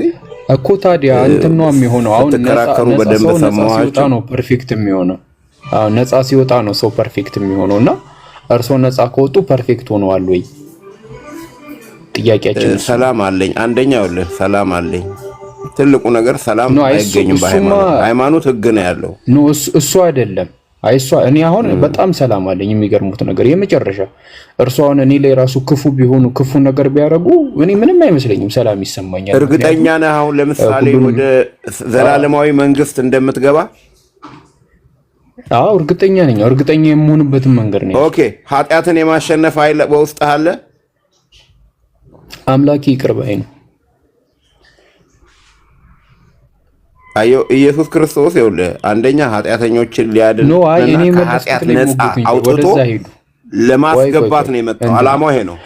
እኮ። ታዲያ እንትን ነው የሚሆነው። አሁን ተከራከሩ በደንብ ሰማኋችሁ ነው ፐርፌክት የሚሆነው። ነፃ ሲወጣ ነው ሰው ፐርፌክት የሚሆነውና እርሶ ነፃ ከወጡ ፐርፌክት ሆነዋል ወይ? ጥያቄያችን ሰላም አለኝ። አንደኛው ሰላም አለኝ። ትልቁ ነገር ሰላም አይገኝም በሃይማኖት። ሃይማኖት ህግ ነው ያለው። ኖ እሱ አይደለም። እኔ አሁን በጣም ሰላም አለኝ። የሚገርሙት ነገር የመጨረሻ እርሶ አሁን እኔ ላይ ራሱ ክፉ ቢሆኑ ክፉ ነገር ቢያደርጉ እኔ ምንም አይመስለኝም፣ ሰላም ይሰማኛል። እርግጠኛ ነህ አሁን ለምሳሌ ወደ ዘላለማዊ መንግስት እንደምትገባ? አዎ እርግጠኛ ነኝ። እርግጠኛ የምሆንበትን መንገድ ነው። ኦኬ፣ ኃጢአትን የማሸነፍ ኃይል በውስጥህ አለ? አምላኬ ይቅር ባይ ነው። አዮ ኢየሱስ ክርስቶስ ይኸውልህ፣ አንደኛ ኃጢአተኞችን ሊያድን ነው። ከኃጢአት ነፃ አውጥቶ ለማስገባት ነው የመጣው። ዓላማው ይሄ ነው።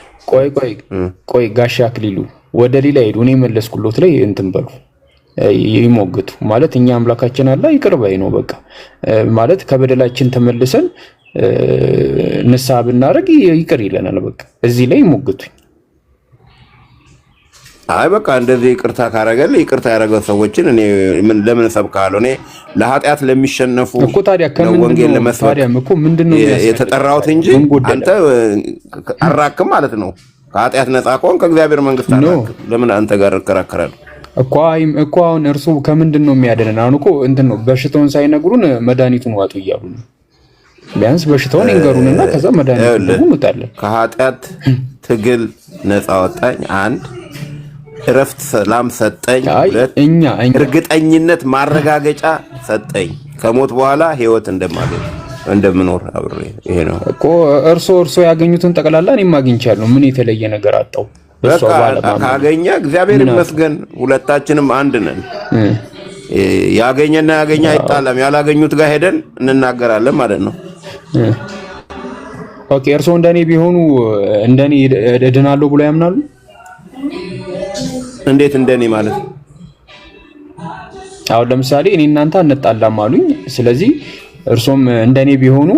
ቆይ ጋሻ አክሊሉ ወደ ሌላ ሄዱ። እኔ መለስኩሎት ላይ እንትን በሉ ይሞግቱ ማለት እኛ አምላካችን አለ ይቅር ባይ ነው። በቃ ማለት ከበደላችን ተመልሰን ንስሐ ብናደርግ ይቅር ይለናል። በቃ እዚህ ላይ ይሞግቱኝ። አይ በቃ እንደዚህ ይቅርታ ካረገልህ ይቅርታ ያደረገው ሰዎችን እኔ ለምን ሰብካለሁ? እኔ ለኃጢአት ለሚሸነፉ እኮ ታዲያ ወንጌል ለመስበክ እኮ ምንድነው የተጠራሁት እንጂ አንተ አራክም ማለት ነው። ከኃጢአት ነፃ ከሆንክ ከእግዚአብሔር መንግስት አራክ። ለምን አንተ ጋር እከራከራለሁ? እኮ አሁን እርሱ ከምንድን ነው የሚያድነን? አሁን እኮ እንትን ነው በሽታውን ሳይነግሩን መድኃኒቱን ዋጡ እያሉ ነው። ቢያንስ በሽታውን ይንገሩንና ከዛ መድኃኒቱን ደግሞ እንውጣለን። ከኃጢአት ትግል ነፃ ወጣኝ አንድ እረፍት ሰላም ሰጠኝ። ሁለት እኛ እርግጠኝነት ማረጋገጫ ሰጠኝ ከሞት በኋላ ህይወት እንደምኖር አብሬ። ይሄ ነው እኮ እርሶ ያገኙትን ጠቅላላ እኔም አግኝቻለሁ። ምን የተለየ ነገር አጣው? በቃ ካገኘ እግዚአብሔር ይመስገን፣ ሁለታችንም አንድ ነን። ያገኘና ያገኘ አይጣላም። ያላገኙት ጋር ሄደን እንናገራለን ማለት ነው። ኦኬ፣ እርሶ እንደኔ ቢሆኑ እንደኔ እድናለሁ ብሎ ያምናሉ? እንዴት እንደኔ ማለት? አሁን ለምሳሌ እኔ እናንተ አንጣላም አሉኝ። ስለዚህ እርሶም እንደኔ ቢሆኑ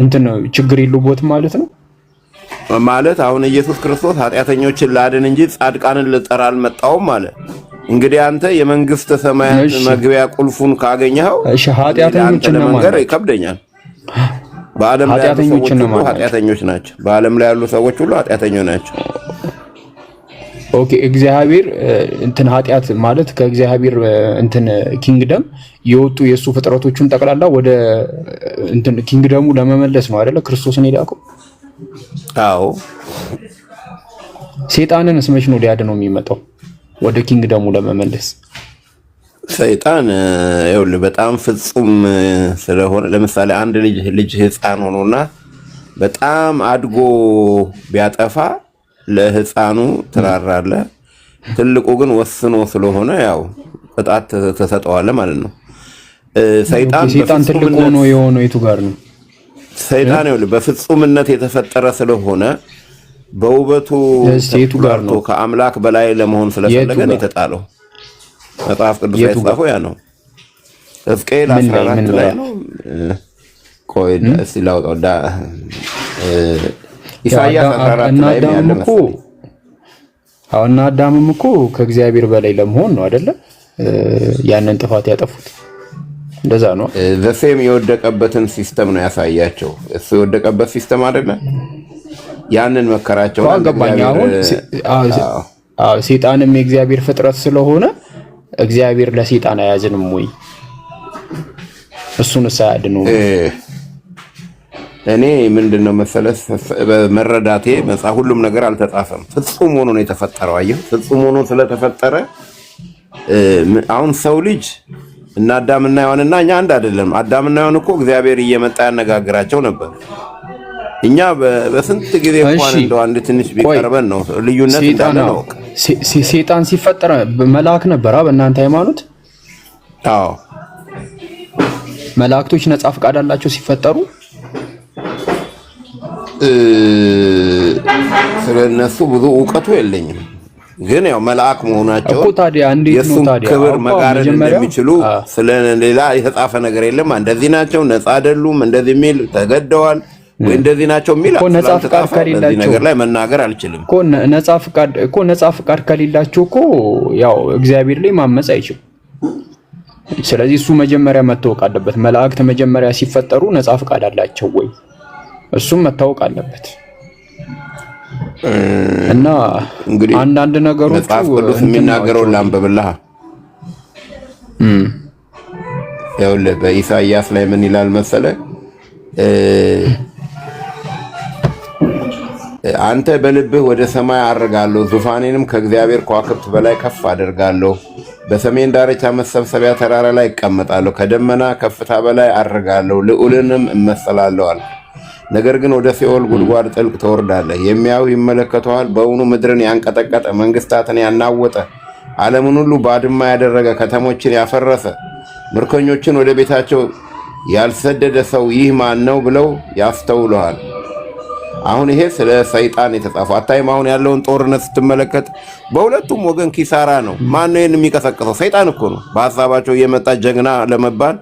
እንትን ችግር የለውበትም ማለት ነው። ማለት አሁን ኢየሱስ ክርስቶስ ኃጢአተኞችን ላድን እንጂ ጻድቃንን ልጠራ አልመጣሁም ማለት። እንግዲህ አንተ የመንግስት ሰማያት መግቢያ ቁልፉን ካገኘኸው ኃጢአተኞችን ነው ማለት ይከብደኛል። በዓለም ላይ ያሉ ሰዎች ሁሉ ኃጢአተኞች ናቸው። በዓለም ላይ ያሉ ሰዎች ሁሉ ኃጢአተኞች ናቸው። ኦኬ፣ እግዚአብሔር እንትን ኃጢአት ማለት ከእግዚአብሔር እንትን ኪንግደም የወጡ የሱ ፍጥረቶቹን ጠቅላላ ወደ እንትን ኪንግደሙ ለመመለስ ነው አይደለ ክርስቶስን የላከው? አዎ። ሰይጣንን እስመች ነው ሊያድነው የሚመጣው ወደ ኪንግደሙ ለመመለስ? ሰይጣን ይኸውልህ በጣም ፍጹም ስለሆነ ለምሳሌ አንድ ልጅ ህፃን ሆኖና በጣም አድጎ ቢያጠፋ ለህፃኑ ትራራለህ። ትልቁ ግን ወስኖ ስለሆነ ያው ቅጣት ተሰጠዋለህ ማለት ነው። ሰይጣን ትልቁ ሆኖ የሆነው የቱ ጋር ነው? ሰይጣን ይኸውልህ በፍጹምነት የተፈጠረ ስለሆነ በውበቱ ተኩላርቶ ከአምላክ በላይ ለመሆን ስለፈለገ ነው የተጣለው። መጽሐፍ ቅዱስ ላይ የተጻፈው ያ ነው። ሕዝቅኤል 14 ላይ ነው። ቆይ እስቲ ላውጣው። ኢሳይያስ 14 ላይ ያለ መሰለኝ። አሁን አዳምም እኮ ከእግዚአብሔር በላይ ለመሆን ነው አይደለ ያንን ጥፋት ያጠፉት። እንደዛ ነው። ዘሴም የወደቀበትን ሲስተም ነው ያሳያቸው። እሱ የወደቀበት ሲስተም አይደለ ያንን መከራቸው አገባኝ። አሁን ሰይጣንም የእግዚአብሔር ፍጥረት ስለሆነ እግዚአብሔር ለሰይጣን አያዝንም ወይ? እሱን ሳያድነው እኔ ምንድነው መሰለህ በመረዳቴ መጽሐፍ ሁሉም ነገር አልተጻፈም። ፍጹም ሆኖ ነው የተፈጠረው። አየህ፣ ፍጹም ሆኖ ስለተፈጠረ አሁን ሰው ልጅ እና አዳምና ሔዋንና እኛ አንድ አይደለም። አዳምና ሔዋን እኮ እግዚአብሔር እየመጣ ያነጋግራቸው ነበር። እኛ በስንት ጊዜ እንኳን እንደው አንድ ትንሽ ቢቀርበን ነው ልዩነት እንዳለ ነው። ሰይጣን ሲፈጠር መልአክ ነበር በእናንተ ሃይማኖት? አዎ። መላእክቶች ነጻ ፈቃድ አላቸው ሲፈጠሩ? ስለነሱ ብዙ ዕውቀቱ የለኝም፣ ግን ያው መልአክ መሆናቸው እኮ ታዲያ እንዴት ነው ታዲያ ክብር መጋረድ እንደሚችሉ ስለሌላ የተጻፈ ነገር የለም። እንደዚህ ናቸው ነጻ አይደሉም እንደዚህ የሚል ተገደዋል ወይ እንደዚህ ናቸው የሚል ነጻ ፈቃድ ከሌላቸው ነገር ላይ መናገር አልችልም እኮ ነጻ ፈቃድ ከሌላቸው እኮ ያው እግዚአብሔር ላይ ማመጽ አይችልም። ስለዚህ እሱ መጀመሪያ መታወቅ አለበት። መላእክት መጀመሪያ ሲፈጠሩ ነጻ ፈቃድ አላቸው ወይ? እሱም መታወቅ አለበት። እና እንግዲህ አንዳንድ ነገሮች መጽሐፍ ቅዱስ የሚናገረው ላንብብልህ። ይኸውልህ በኢሳይያስ ላይ ምን ይላል መሰለህ? አንተ በልብህ ወደ ሰማይ አርጋለሁ፣ ዙፋኔንም ከእግዚአብሔር ከዋክብት በላይ ከፍ አደርጋለሁ። በሰሜን ዳርቻ መሰብሰቢያ ተራራ ላይ እቀመጣለሁ፣ ከደመና ከፍታ በላይ አርጋለሁ፣ ልዑልንም እመሰላለሁ አለ። ነገር ግን ወደ ሲኦል ጉድጓድ ጥልቅ ትወርዳለህ። የሚያዩ ይመለከተዋል። በእውኑ ምድርን ያንቀጠቀጠ መንግስታትን ያናወጠ ዓለምን ሁሉ ባድማ ያደረገ ከተሞችን ያፈረሰ ምርኮኞችን ወደ ቤታቸው ያልሰደደ ሰው ይህ ማን ነው ብለው ያስተውለዋል። አሁን ይሄ ስለ ሰይጣን የተጻፈው አታይም? አሁን ያለውን ጦርነት ስትመለከት በሁለቱም ወገን ኪሳራ ነው። ማን ነው ይሄን የሚቀሰቅሰው? ሰይጣን እኮ ነው። በሐሳባቸው እየመጣ ጀግና ለመባል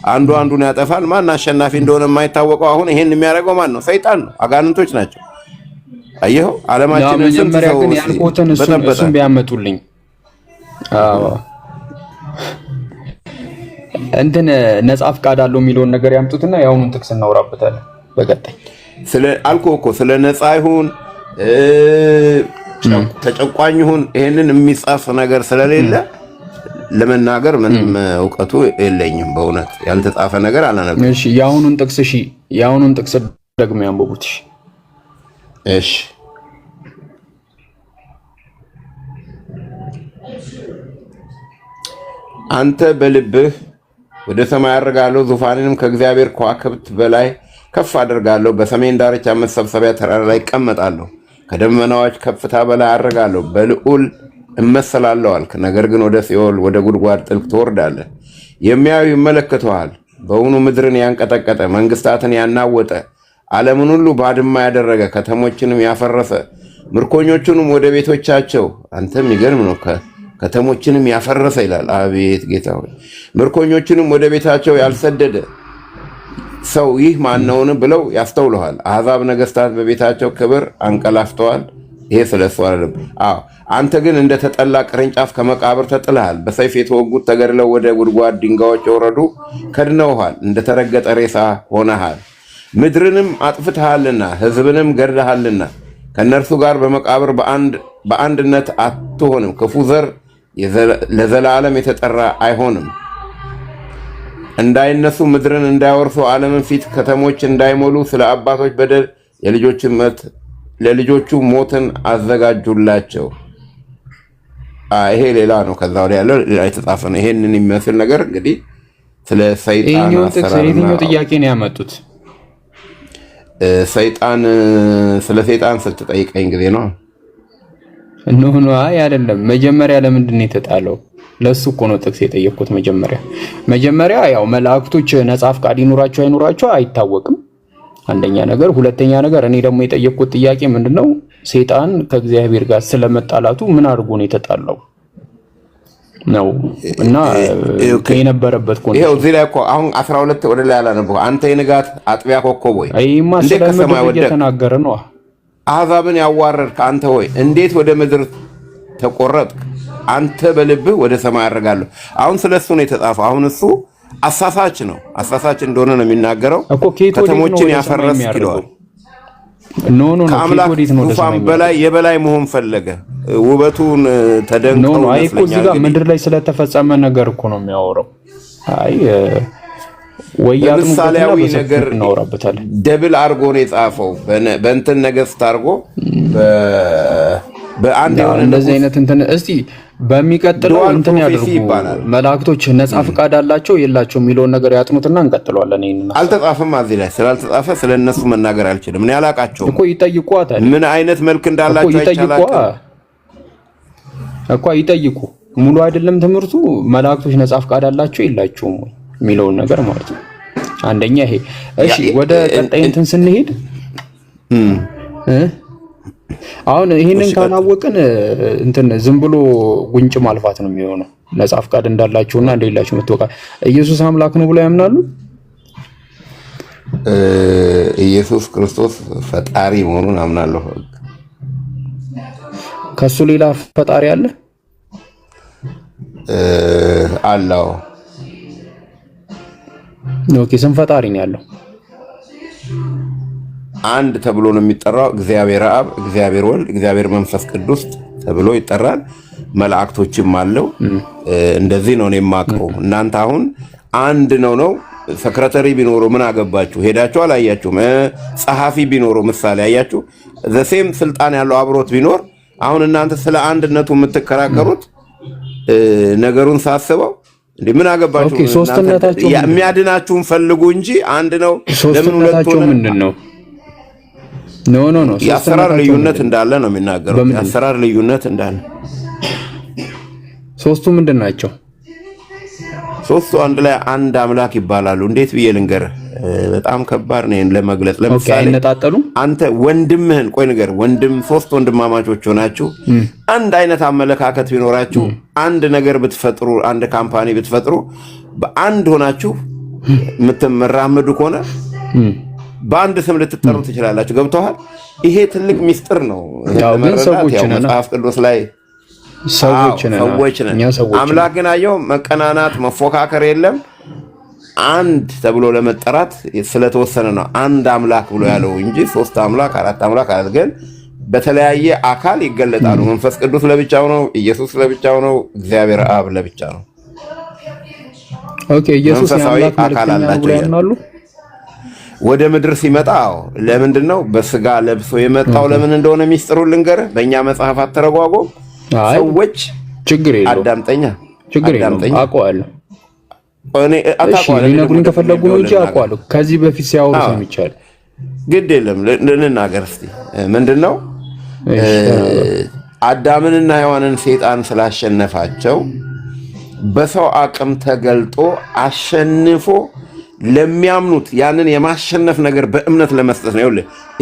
አንዱ አንዱን ያጠፋል። ማን አሸናፊ እንደሆነ የማይታወቀው አሁን ይሄን የሚያደርገው ማን ነው? ሰይጣን ነው። አጋንንቶች ናቸው። አየኸው ዓለማችንን መጀመሪያ ግን ያልቆተን እሱን ቢያመጡልኝ እንትን ነጻ ፈቃድ አለው የሚለውን ነገር ያምጡትና ያውኑን ጥቅስ እናወራበታለን በቀጣይ። ስለ አልኮ እኮ ስለ ነጻ ይሁን ተጨቋኝ ይሁን ይሄንን የሚጻፍ ነገር ስለሌለ ለመናገር ምንም ዕውቀቱ የለኝም። በእውነት ያልተጻፈ ነገር አላነበብኩም። እሺ ያውኑን ጥቅስ ደግሞ ያንብቡት። እሺ አንተ በልብህ ወደ ሰማይ አድርጋለሁ፣ ዙፋኔንም ከእግዚአብሔር ከዋክብት በላይ ከፍ አደርጋለሁ፣ በሰሜን ዳርቻ መሰብሰቢያ ተራራ ላይ እቀመጣለሁ፣ ከደመናዎች ከፍታ በላይ አድርጋለሁ፣ በልዑል እመሰላለሁ አልክ። ነገር ግን ወደ ሲኦል ወደ ጉድጓድ ጥልቅ ትወርዳለህ። የሚያዩ ይመለከተዋል። በውኑ ምድርን ያንቀጠቀጠ መንግስታትን ያናወጠ ዓለምን ሁሉ ባድማ ያደረገ ከተሞችንም ያፈረሰ ምርኮኞቹንም ወደ ቤቶቻቸው አንተ የሚገርም ነው ከተሞችንም ያፈረሰ ይላል። አቤት ጌታ ሆይ ምርኮኞቹንም ወደ ቤታቸው ያልሰደደ ሰው ይህ ማነውን ብለው ያስተውለዋል። አሕዛብ ነገስታት በቤታቸው ክብር አንቀላፍተዋል። ይሄ ስለሱ አይደለም። አንተ ግን እንደ ተጠላ ቅርንጫፍ ከመቃብር ተጥለሃል። በሰይፍ የተወጉት ተገድለው ወደ ጉድጓድ ድንጋዮች የወረዱ ከድነውሃል። እንደተረገጠ ሬሳ ሆነሃል። ምድርንም አጥፍተሃልና ሕዝብንም ገድለሃልና ከእነርሱ ጋር በመቃብር በአንድነት አትሆንም። ክፉ ዘር ለዘላለም የተጠራ አይሆንም። እንዳይነሱ ምድርን እንዳይወርሱ ዓለምን ፊት ከተሞች እንዳይሞሉ ስለ አባቶች በደል ለልጆቹ ሞትን አዘጋጁላቸው። ይሄ ሌላ ነው። ከዛ ወዲያ ያለው ሌላ የተጻፈ ነው። ይሄንን የሚመስል ነገር እንግዲህ ስለ ሰይጣን አሰራር የትኛው ጥያቄ ነው ያመጡት? ሰይጣን ስለ ሰይጣን ስትጠይቀኝ ጊዜ ነው። ኖ አይ አይደለም። መጀመሪያ ለምንድን ነው የተጣለው? ለሱ እኮ ነው ጥቅስ የጠየቅኩት። መጀመሪያ ያው መላእክቶች ነጻ ፍቃድ ይኖራቸው አይኖራቸው አይታወቅም። አንደኛ ነገር። ሁለተኛ ነገር እኔ ደግሞ የጠየቅኩት ጥያቄ ምንድነው ሰይጣን ከእግዚአብሔር ጋር ስለመጣላቱ ምን አድርጎ ነው የተጣላው ነው እና የነበረበት ኮንዲሽን ይሄው እዚህ ላይ እኮ አሁን 12 ወደ ላይ ያላነበው አንተ የንጋት አጥቢያ ኮከብ ሆይ እንዴት ከሰማይ ወደ ተናገረ ነው አሕዛብን ያዋረድክ አንተ ሆይ እንዴት ወደ ምድር ተቆረጥክ? አንተ በልብህ ወደ ሰማይ አድርጋለሁ። አሁን ስለሱ ነው የተጻፈው። አሁን እሱ አሳሳች እንደሆነ ነው የሚናገረው። ከተሞችን ያፈረስ ይለዋል። ከአምላክ ዙፋን በላይ የበላይ መሆን ፈለገ። ውበቱን ተደንቀው ይመስለኛል። ምድር ላይ ስለተፈጸመ ነገር እኮ ነው የሚያወራው። አይ ለምሳሌያዊ ነገር ደብል አርጎ ነው የጻፈው። በእንትን ነገስት አርጎ በአንድ የሆነ እንደዚህ አይነት እንትን እስቲ በሚቀጥለው እንትን ያድርጉ። መላእክቶች ነጻ ፍቃድ አላቸው የላቸው የሚለውን ነገር ያጥኑትና እንቀጥለዋለን። ይሄንን አልተጻፈም። እዚህ ላይ ስላልተጻፈ ስለነሱ መናገር አልችልም። እኔ አላቃቸው እኮ ይጠይቁ። ምን አይነት መልክ እንዳላቸው ይጠይቁ። ሙሉ አይደለም ትምህርቱ። መላእክቶች ነጻ ፍቃድ አላቸው የላቸውም የሚለውን ነገር ማለት ነው። አንደኛ ይሄ። እሺ ወደ ቀጣይ እንትን ስንሄድ አሁን ይሄንን ካላወቅን እንትን ዝም ብሎ ጉንጭ ማልፋት ነው የሚሆነው። ነጻ ፍቃድ እንዳላችሁና እንደሌላችሁ መተወቃ ኢየሱስ አምላክ ነው ብሎ ያምናሉ። ኢየሱስ ክርስቶስ ፈጣሪ መሆኑን አምናለሁ። ከሱ ሌላ ፈጣሪ አለ? አላህ ኦኬ። ስም ፈጣሪ ነው ያለው? አንድ ተብሎ ነው የሚጠራው። እግዚአብሔር አብ፣ እግዚአብሔር ወልድ፣ እግዚአብሔር መንፈስ ቅዱስ ተብሎ ይጠራል። መላእክቶችም አለው። እንደዚህ ነው የማውቀው። እናንተ አሁን አንድ ነው ሰክረተሪ ቢኖረው ምን አገባችሁ? ሄዳችሁ አላያችሁም? ጸሐፊ ቢኖረው ምሳሌ አያችሁ? ዘሴም ስልጣን ያለው አብሮት ቢኖር አሁን እናንተ ስለ አንድነቱ የምትከራከሩት ነገሩን ሳስበው እንዴ ምን አገባችሁ? ኦኬ ሶስትነታቸው የሚያድናችሁን ፈልጉ እንጂ አንድ ነው ለምን ሁለት ሆነ? ምንድነው? ኖ የአሰራር ልዩነት እንዳለ ነው የሚናገረው። የአሰራር ልዩነት እንዳለ። ሶስቱ ምንድን ናቸው? ሶስቱ አንድ ላይ አንድ አምላክ ይባላሉ። እንዴት ብዬ ልንገርህ? በጣም ከባድ ነው ለመግለጽ። ለምሳሌ አንተ ወንድምህን ሶስት ወንድማማቾች ሆናችሁ አንድ አይነት አመለካከት ቢኖራችሁ አንድ ነገር ብትፈጥሩ፣ አንድ ካምፓኒ ብትፈጥሩ በአንድ ሆናችሁ የምትመራመዱ ከሆነ በአንድ ስም ልትጠሩ ትችላላችሁ። ገብተዋል? ይሄ ትልቅ ሚስጥር ነው። መጽሐፍ ቅዱስ ላይ ሰዎች ነን። አምላክ ግን አየው መቀናናት፣ መፎካከር የለም። አንድ ተብሎ ለመጠራት ስለተወሰነ ነው አንድ አምላክ ብሎ ያለው እንጂ ሶስት አምላክ አራት አምላክ አድርገን በተለያየ አካል ይገለጣሉ። መንፈስ ቅዱስ ለብቻው ነው፣ ኢየሱስ ለብቻው ነው፣ እግዚአብሔር አብ ለብቻ ነው። ኦኬ ኢየሱስ የአምላክ አካል አላቸው። ወደ ምድር ሲመጣ ለምንድን ነው በስጋ ለብሶ የመጣው? ለምን እንደሆነ ሚስጥሩን ልንገርህ። በእኛ መጽሐፍ አተረጓጎም ሰዎች ችግር የለውም አዳምጠኛ ችግር የለውም አውቀዋለሁ። እሺ ሊነግሩኝ ከፈለጉ ነው እንጂ አውቀዋለሁ። ከዚህ በፊት ሲያወሩ ሰምቻለሁ። ግድ የለም ልንናገር እስቲ ምንድነው አዳምንና ሔዋንን ሰይጣን ስላሸነፋቸው በሰው አቅም ተገልጦ አሸንፎ ለሚያምኑት ያንን የማሸነፍ ነገር በእምነት ለመስጠት ነው።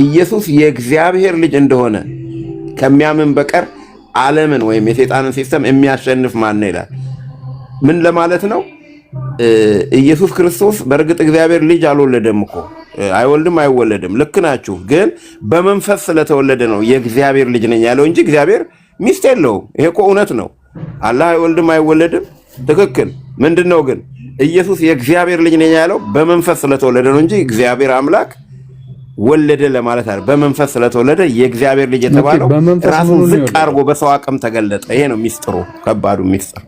ኢየሱስ የእግዚአብሔር ልጅ እንደሆነ ከሚያምን በቀር ዓለምን ወይም የሰይጣንን ሲስተም የሚያሸንፍ ማን ነው ይላል። ምን ለማለት ነው? ኢየሱስ ክርስቶስ በእርግጥ እግዚአብሔር ልጅ አልወለደም እኮ አይወልድም አይወለድም። ልክ ናችሁ። ግን በመንፈስ ስለተወለደ ነው የእግዚአብሔር ልጅ ነኝ ያለው እንጂ እግዚአብሔር ሚስት የለውም። ይሄ እኮ እውነት ነው። አላህ አይወልድም አይወለድም። ትክክል። ምንድነው ግን ኢየሱስ የእግዚአብሔር ልጅ ነኝ ያለው በመንፈስ ስለተወለደ ነው እንጂ እግዚአብሔር አምላክ ወለደ ለማለት አይደል። በመንፈስ ስለተወለደ የእግዚአብሔር ልጅ የተባለው ራሱን ዝቅ አድርጎ በሰው አቅም ተገለጠ። ይሄ ነው ሚስጥሩ፣ ከባዱ ሚስጥር።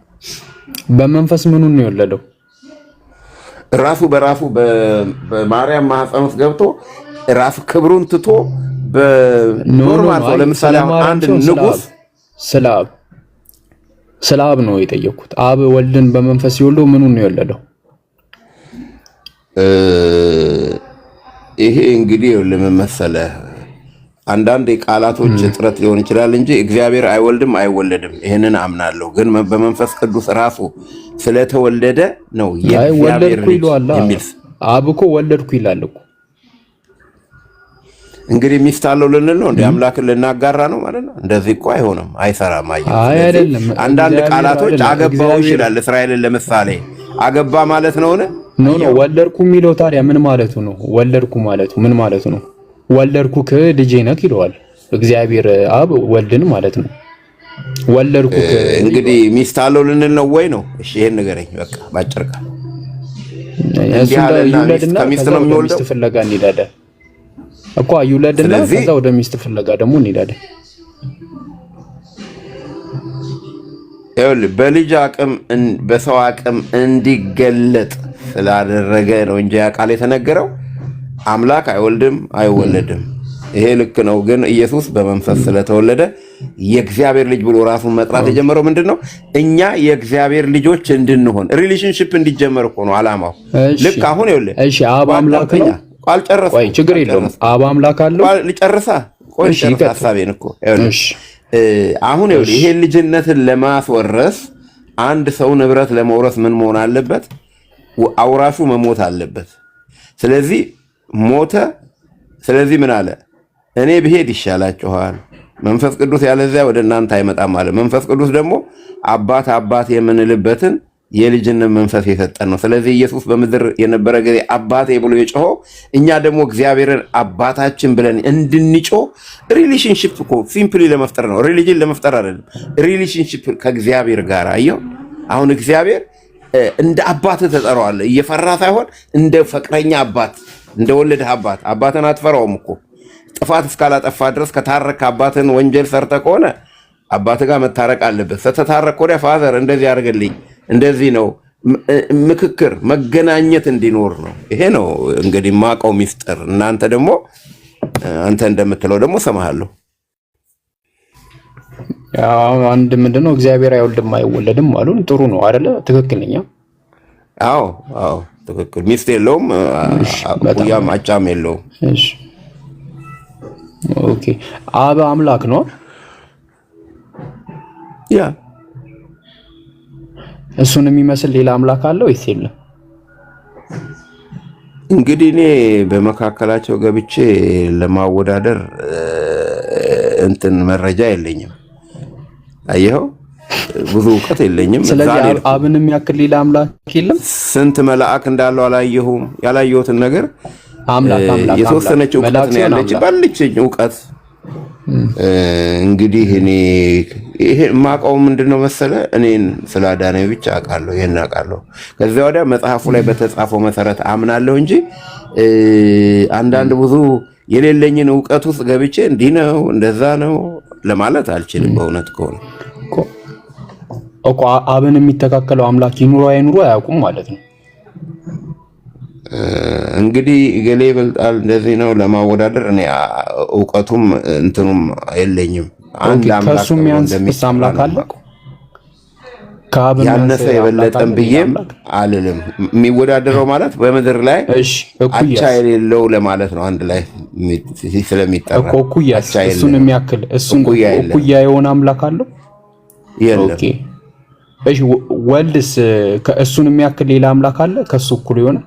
በመንፈስ ምኑን ነው የወለደው? ራሱ በራሱ በማርያም ማህፀን ውስጥ ገብቶ ራሱ ክብሩን ትቶ በኖርማል ሰው ለምሳሌ አንድ ንጉስ ስለ አብ ነው የጠየኩት። አብ ወልድን በመንፈስ ሲወልደው ምኑን ነው የወለደው? ይሄ እንግዲህ ለምን መሰለህ አንዳንድ የቃላቶች እጥረት ሊሆን ይችላል እንጂ እግዚአብሔር አይወልድም አይወለድም፣ ይሄንን አምናለሁ። ግን በመንፈስ ቅዱስ ራሱ ስለተወለደ ነው የእግዚአብሔር ልጅ የሚል። አብ እኮ ወለድኩ ይላል እኮ። እንግዲህ ሚስት አለው ልንል ነው እንዴ? አምላክን ልናጋራ ነው ማለት ነው? እንደዚህ እኮ አይሆንም፣ አይሰራም። አይደለም። አንዳንድ ቃላቶች አገባው ይችላል። እስራኤልን ለምሳሌ አገባ ማለት ነው ነው ወለድኩ የሚለው ታዲያ ምን ማለቱ ነው? ወለድኩ ማለቱ ምን ማለቱ ነው? ወለድኩ ልጄ ነህ ይለዋል እግዚአብሔር አብ ወልድን ማለት ነው። ወለድኩ እንግዲህ ሚስት አለው ልንል ነው ወይ ነው? እሺ ይሄን ንገረኝ በቃ ባጭር ቃል። ይውለድና ከሚስት ነው የሚወልደው። ሚስት ፍለጋ እንሄዳለን እኮ ይውለድና ከዛ ወደ ሚስት ፍለጋ ደግሞ እንሄዳለን። ይኸውልህ በልጅ አቅም በሰው አቅም እንዲገለጥ ስላደረገ ነው እንጂ ያ ቃል የተነገረው አምላክ አይወልድም አይወለድም። ይሄ ልክ ነው። ግን ኢየሱስ በመንፈስ ስለተወለደ የእግዚአብሔር ልጅ ብሎ ራሱን መጥራት የጀመረው ምንድነው? እኛ የእግዚአብሔር ልጆች እንድንሆን ሪሌሽንሺፕ እንዲጀመር እኮ ነው አላማው። ልክ አሁን ይኸውልህ እሺ አብ አምላክ ነው። አልጨረስኩም። ቆይ ችግር የለውም። አብ አምላክ አለው። ልጨርሳ። ቆይ ጨርሳ ሐሳቤን እኮ ይኸውልህ አሁን ይኸውልህ ይሄን ልጅነትን ለማስወረስ አንድ ሰው ንብረት ለመውረስ ምን መሆን አለበት? አውራሹ መሞት አለበት። ስለዚህ ሞተ። ስለዚህ ምን አለ? እኔ ብሄድ ይሻላችኋል፣ መንፈስ ቅዱስ ያለዚያ ወደ እናንተ አይመጣም አለ። መንፈስ ቅዱስ ደግሞ አባት አባት የምንልበትን የልጅነት መንፈስ የሰጠን ነው። ስለዚህ ኢየሱስ በምድር የነበረ ጊዜ አባቴ ብሎ የጮኸው እኛ ደግሞ እግዚአብሔርን አባታችን ብለን እንድንጮህ ሪሌሽንሺፕ እኮ ሲምፕሊ ለመፍጠር ነው። ሪሊጅን ለመፍጠር አይደለም። ሪሌሽንሺፕ ከእግዚአብሔር ጋር አየው። አሁን እግዚአብሔር እንደ አባት ተጠራዋለህ፣ እየፈራ ሳይሆን እንደ ፍቅረኛ አባት፣ እንደ ወለድህ አባት። አባትን አትፈራውም እኮ ጥፋት እስካላጠፋ ድረስ ከታረክ አባትን ወንጀል ሰርተ ከሆነ አባት ጋር መታረቅ አለበት። ስተታረክ ወዲያ ፋዘር እንደዚህ አድርግልኝ እንደዚህ ነው ምክክር መገናኘት እንዲኖር ነው። ይሄ ነው እንግዲህ ማቀው ሚስጥር። እናንተ ደግሞ አንተ እንደምትለው ደግሞ ሰማሃለሁ። ያው አንድ ምንድነው እግዚአብሔር አይወልድም አይወለድም አሉን። ጥሩ ነው አይደለ? ትክክለኛ። አዎ አዎ ትክክል። ሚስት የለውም፣ ያም አጫም የለውም። እሺ ኦኬ። አብ አምላክ ነው። ያ እሱን የሚመስል ሌላ አምላክ አለው ወይስ የለም? እንግዲህ እኔ በመካከላቸው ገብቼ ለማወዳደር እንትን መረጃ የለኝም። አየኸው፣ ብዙ እውቀት የለኝም። ስለዚህ አብንም ያክል ሌላ አምላክ የለም። ስንት መልአክ እንዳለው አላየሁም። ያላየሁትን ነገር አምላክ የተወሰነች እውቀት ነው ያለች ባለችኝ እውቀት። እንግዲህ እኔ ይሄ ማቀው ምንድነው መሰለ እኔን ስላዳነኝ ብቻ አውቃለሁ። ይሄን አውቃለሁ። ከዚያ ወዲያ መጽሐፉ ላይ በተጻፈው መሰረት አምናለሁ እንጂ አንዳንድ ብዙ የሌለኝን እውቀት ውስጥ ገብቼ እንዲህ ነው እንደዛ ነው ለማለት አልችልም። በእውነት ከሆነ እኮ አብን የሚተካከለው አምላክ ይኑሮ አይኑሮ አያውቁም ማለት ነው። እንግዲህ ገሌ ይበልጣል እንደዚህ ነው ለማወዳደር እኔ እውቀቱም እንትኑም የለኝም። አንድ አምላክ ከሱም ያንስ አምላክ አለ። ያነሰ የበለጠም ብዬም አልልም። የሚወዳደረው ማለት በምድር ላይ አቻ የሌለው ለማለት ነው። አንድ ላይ ስለሚጠራ እሱን የሚያክል እኩያ የሆነ አምላክ አለው የለም። እሺ ወልድስ እሱን የሚያክል ሌላ አምላክ አለ ከሱ እኩል የሆነ?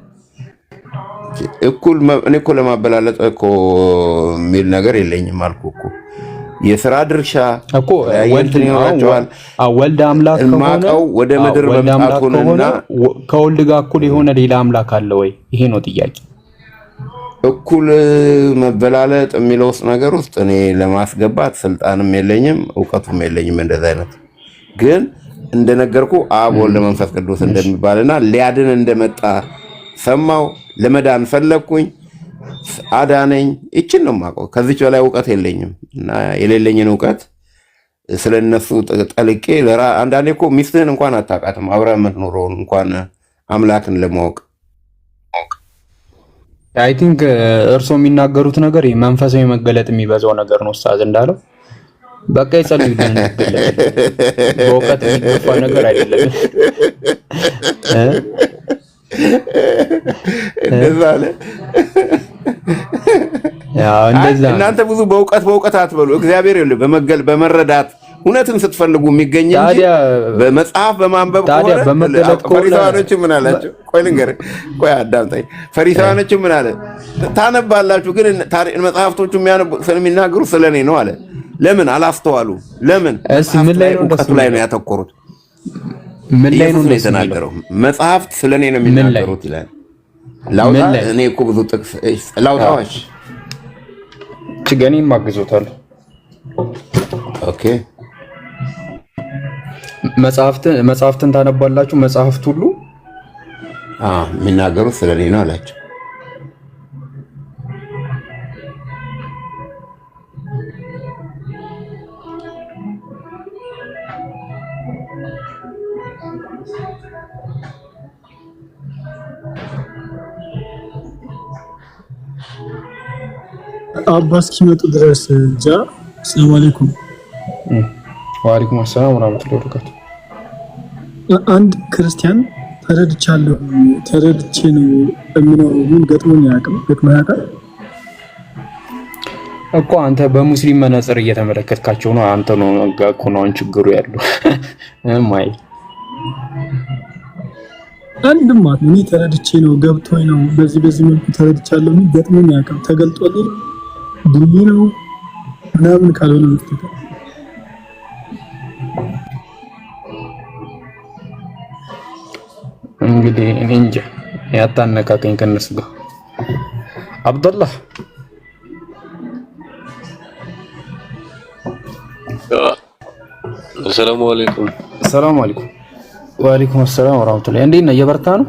እኩል እኔ እኮ ለማበላለጥ እኮ የሚል ነገር የለኝም አልኩህ እኮ። የሥራ ድርሻ እኮ ወልድ አምላክ ከሆነ ወደ ምድር መምጣቱንና ከወልድ ጋር እኩል የሆነ ሌላ አምላክ አለ ወይ? ይሄ ነው ጥያቄ። እኩል መበላለጥ የሚለው ነገር ውስጥ እኔ ለማስገባት ስልጣንም የለኝም እውቀቱም የለኝም። እንደዛ አይነት ግን እንደነገርኩ አብ ወልድ መንፈስ ቅዱስ እንደሚባልና ሊያድን እንደመጣ ሰማው። ለመዳን ፈለኩኝ፣ አዳነኝ። እቺን ነው የማውቀው። ከዚች በላይ እውቀት የለኝም እና የሌለኝን እውቀት ስለነሱ ጠልቄ አንዳንዴ እኮ ሚስትህን እንኳን አታውቃትም አብረህ የምትኖረውን እንኳን አምላክን ለማወቅ። አይ ቲንክ እርሶ የሚናገሩት ነገር መንፈሳዊ መገለጥ የሚበዛው ነገር ነው። ኡስታዝ እንዳለው በቃ ይጸልዩልን እንገለጥ። በእውቀት የሚገፋ ነገር አይደለም። እናንተ ብዙ በእውቀት አትበሉ። እግዚአብሔር ይኸውልህ በመረዳት እውነትን ስትፈልጉ የሚገኝ እንጂ በመጽሐፍ በማንበብ ከሆነ ፈሪሳውያኖች ምን አላቸው? ቆይ ልንገርህ፣ ቆይ አዳምጠኝ። ፈሪሳውያኖች ምን አለ? ታነባላችሁ ግን መጽሐፍቶቹ ስለሚናገሩ ስለኔ ነው አለ። ለምን አላስተዋሉ? ለምን እውቀቱ ላይ ነው ያተኮሩት? ምን ላይ ነው የተናገረው? መጽሐፍት ስለኔ ነው የሚናገሩት ይላል። ላውጣ እኔ እኮ ብዙ ጥቅስ ላውጣዎች ችግኝን ማግዞታል። ኦኬ መጽሐፍትን ታነባላችሁ? መጽሐፍት ሁሉ የሚናገሩት ስለኔ ነው አላቸው። አባስ እስኪመጡ ድረስ እንጃ። ሰላም አለይኩም። ወአለይኩም ሰላም ወራህመቱላሂ ወበረካቱ። አንድ ክርስቲያን ተረድቼ ነው የሚኖረው። ምን ገጥሞኝ አያውቅም። ያውቃል እኮ አንተ በሙስሊም መነጽር እየተመለከትካቸው ነው። አንተ ነው እኮ ነው ችግሩ ያለው። ማይ አንድም ማለት ነው ተረድቼ ነው ገብቶኝ ነው በዚህ መልኩ ተረድቻለሁ። ምን ገጥሞኝ አያውቅም። ተገልጦልኝ ድኝ ነው ምናምን ካልሆነ ምትከታ እንግዲህ እኔ እንጃ ያታነካከኝ ከነሱ ጋር አብዱላህ ሰላም አለይኩም። ሰላም አለይኩም። ወአለይኩም ሰላም ወራህመቱላሂ። እንዴት ነህ? እየበረታ ነው?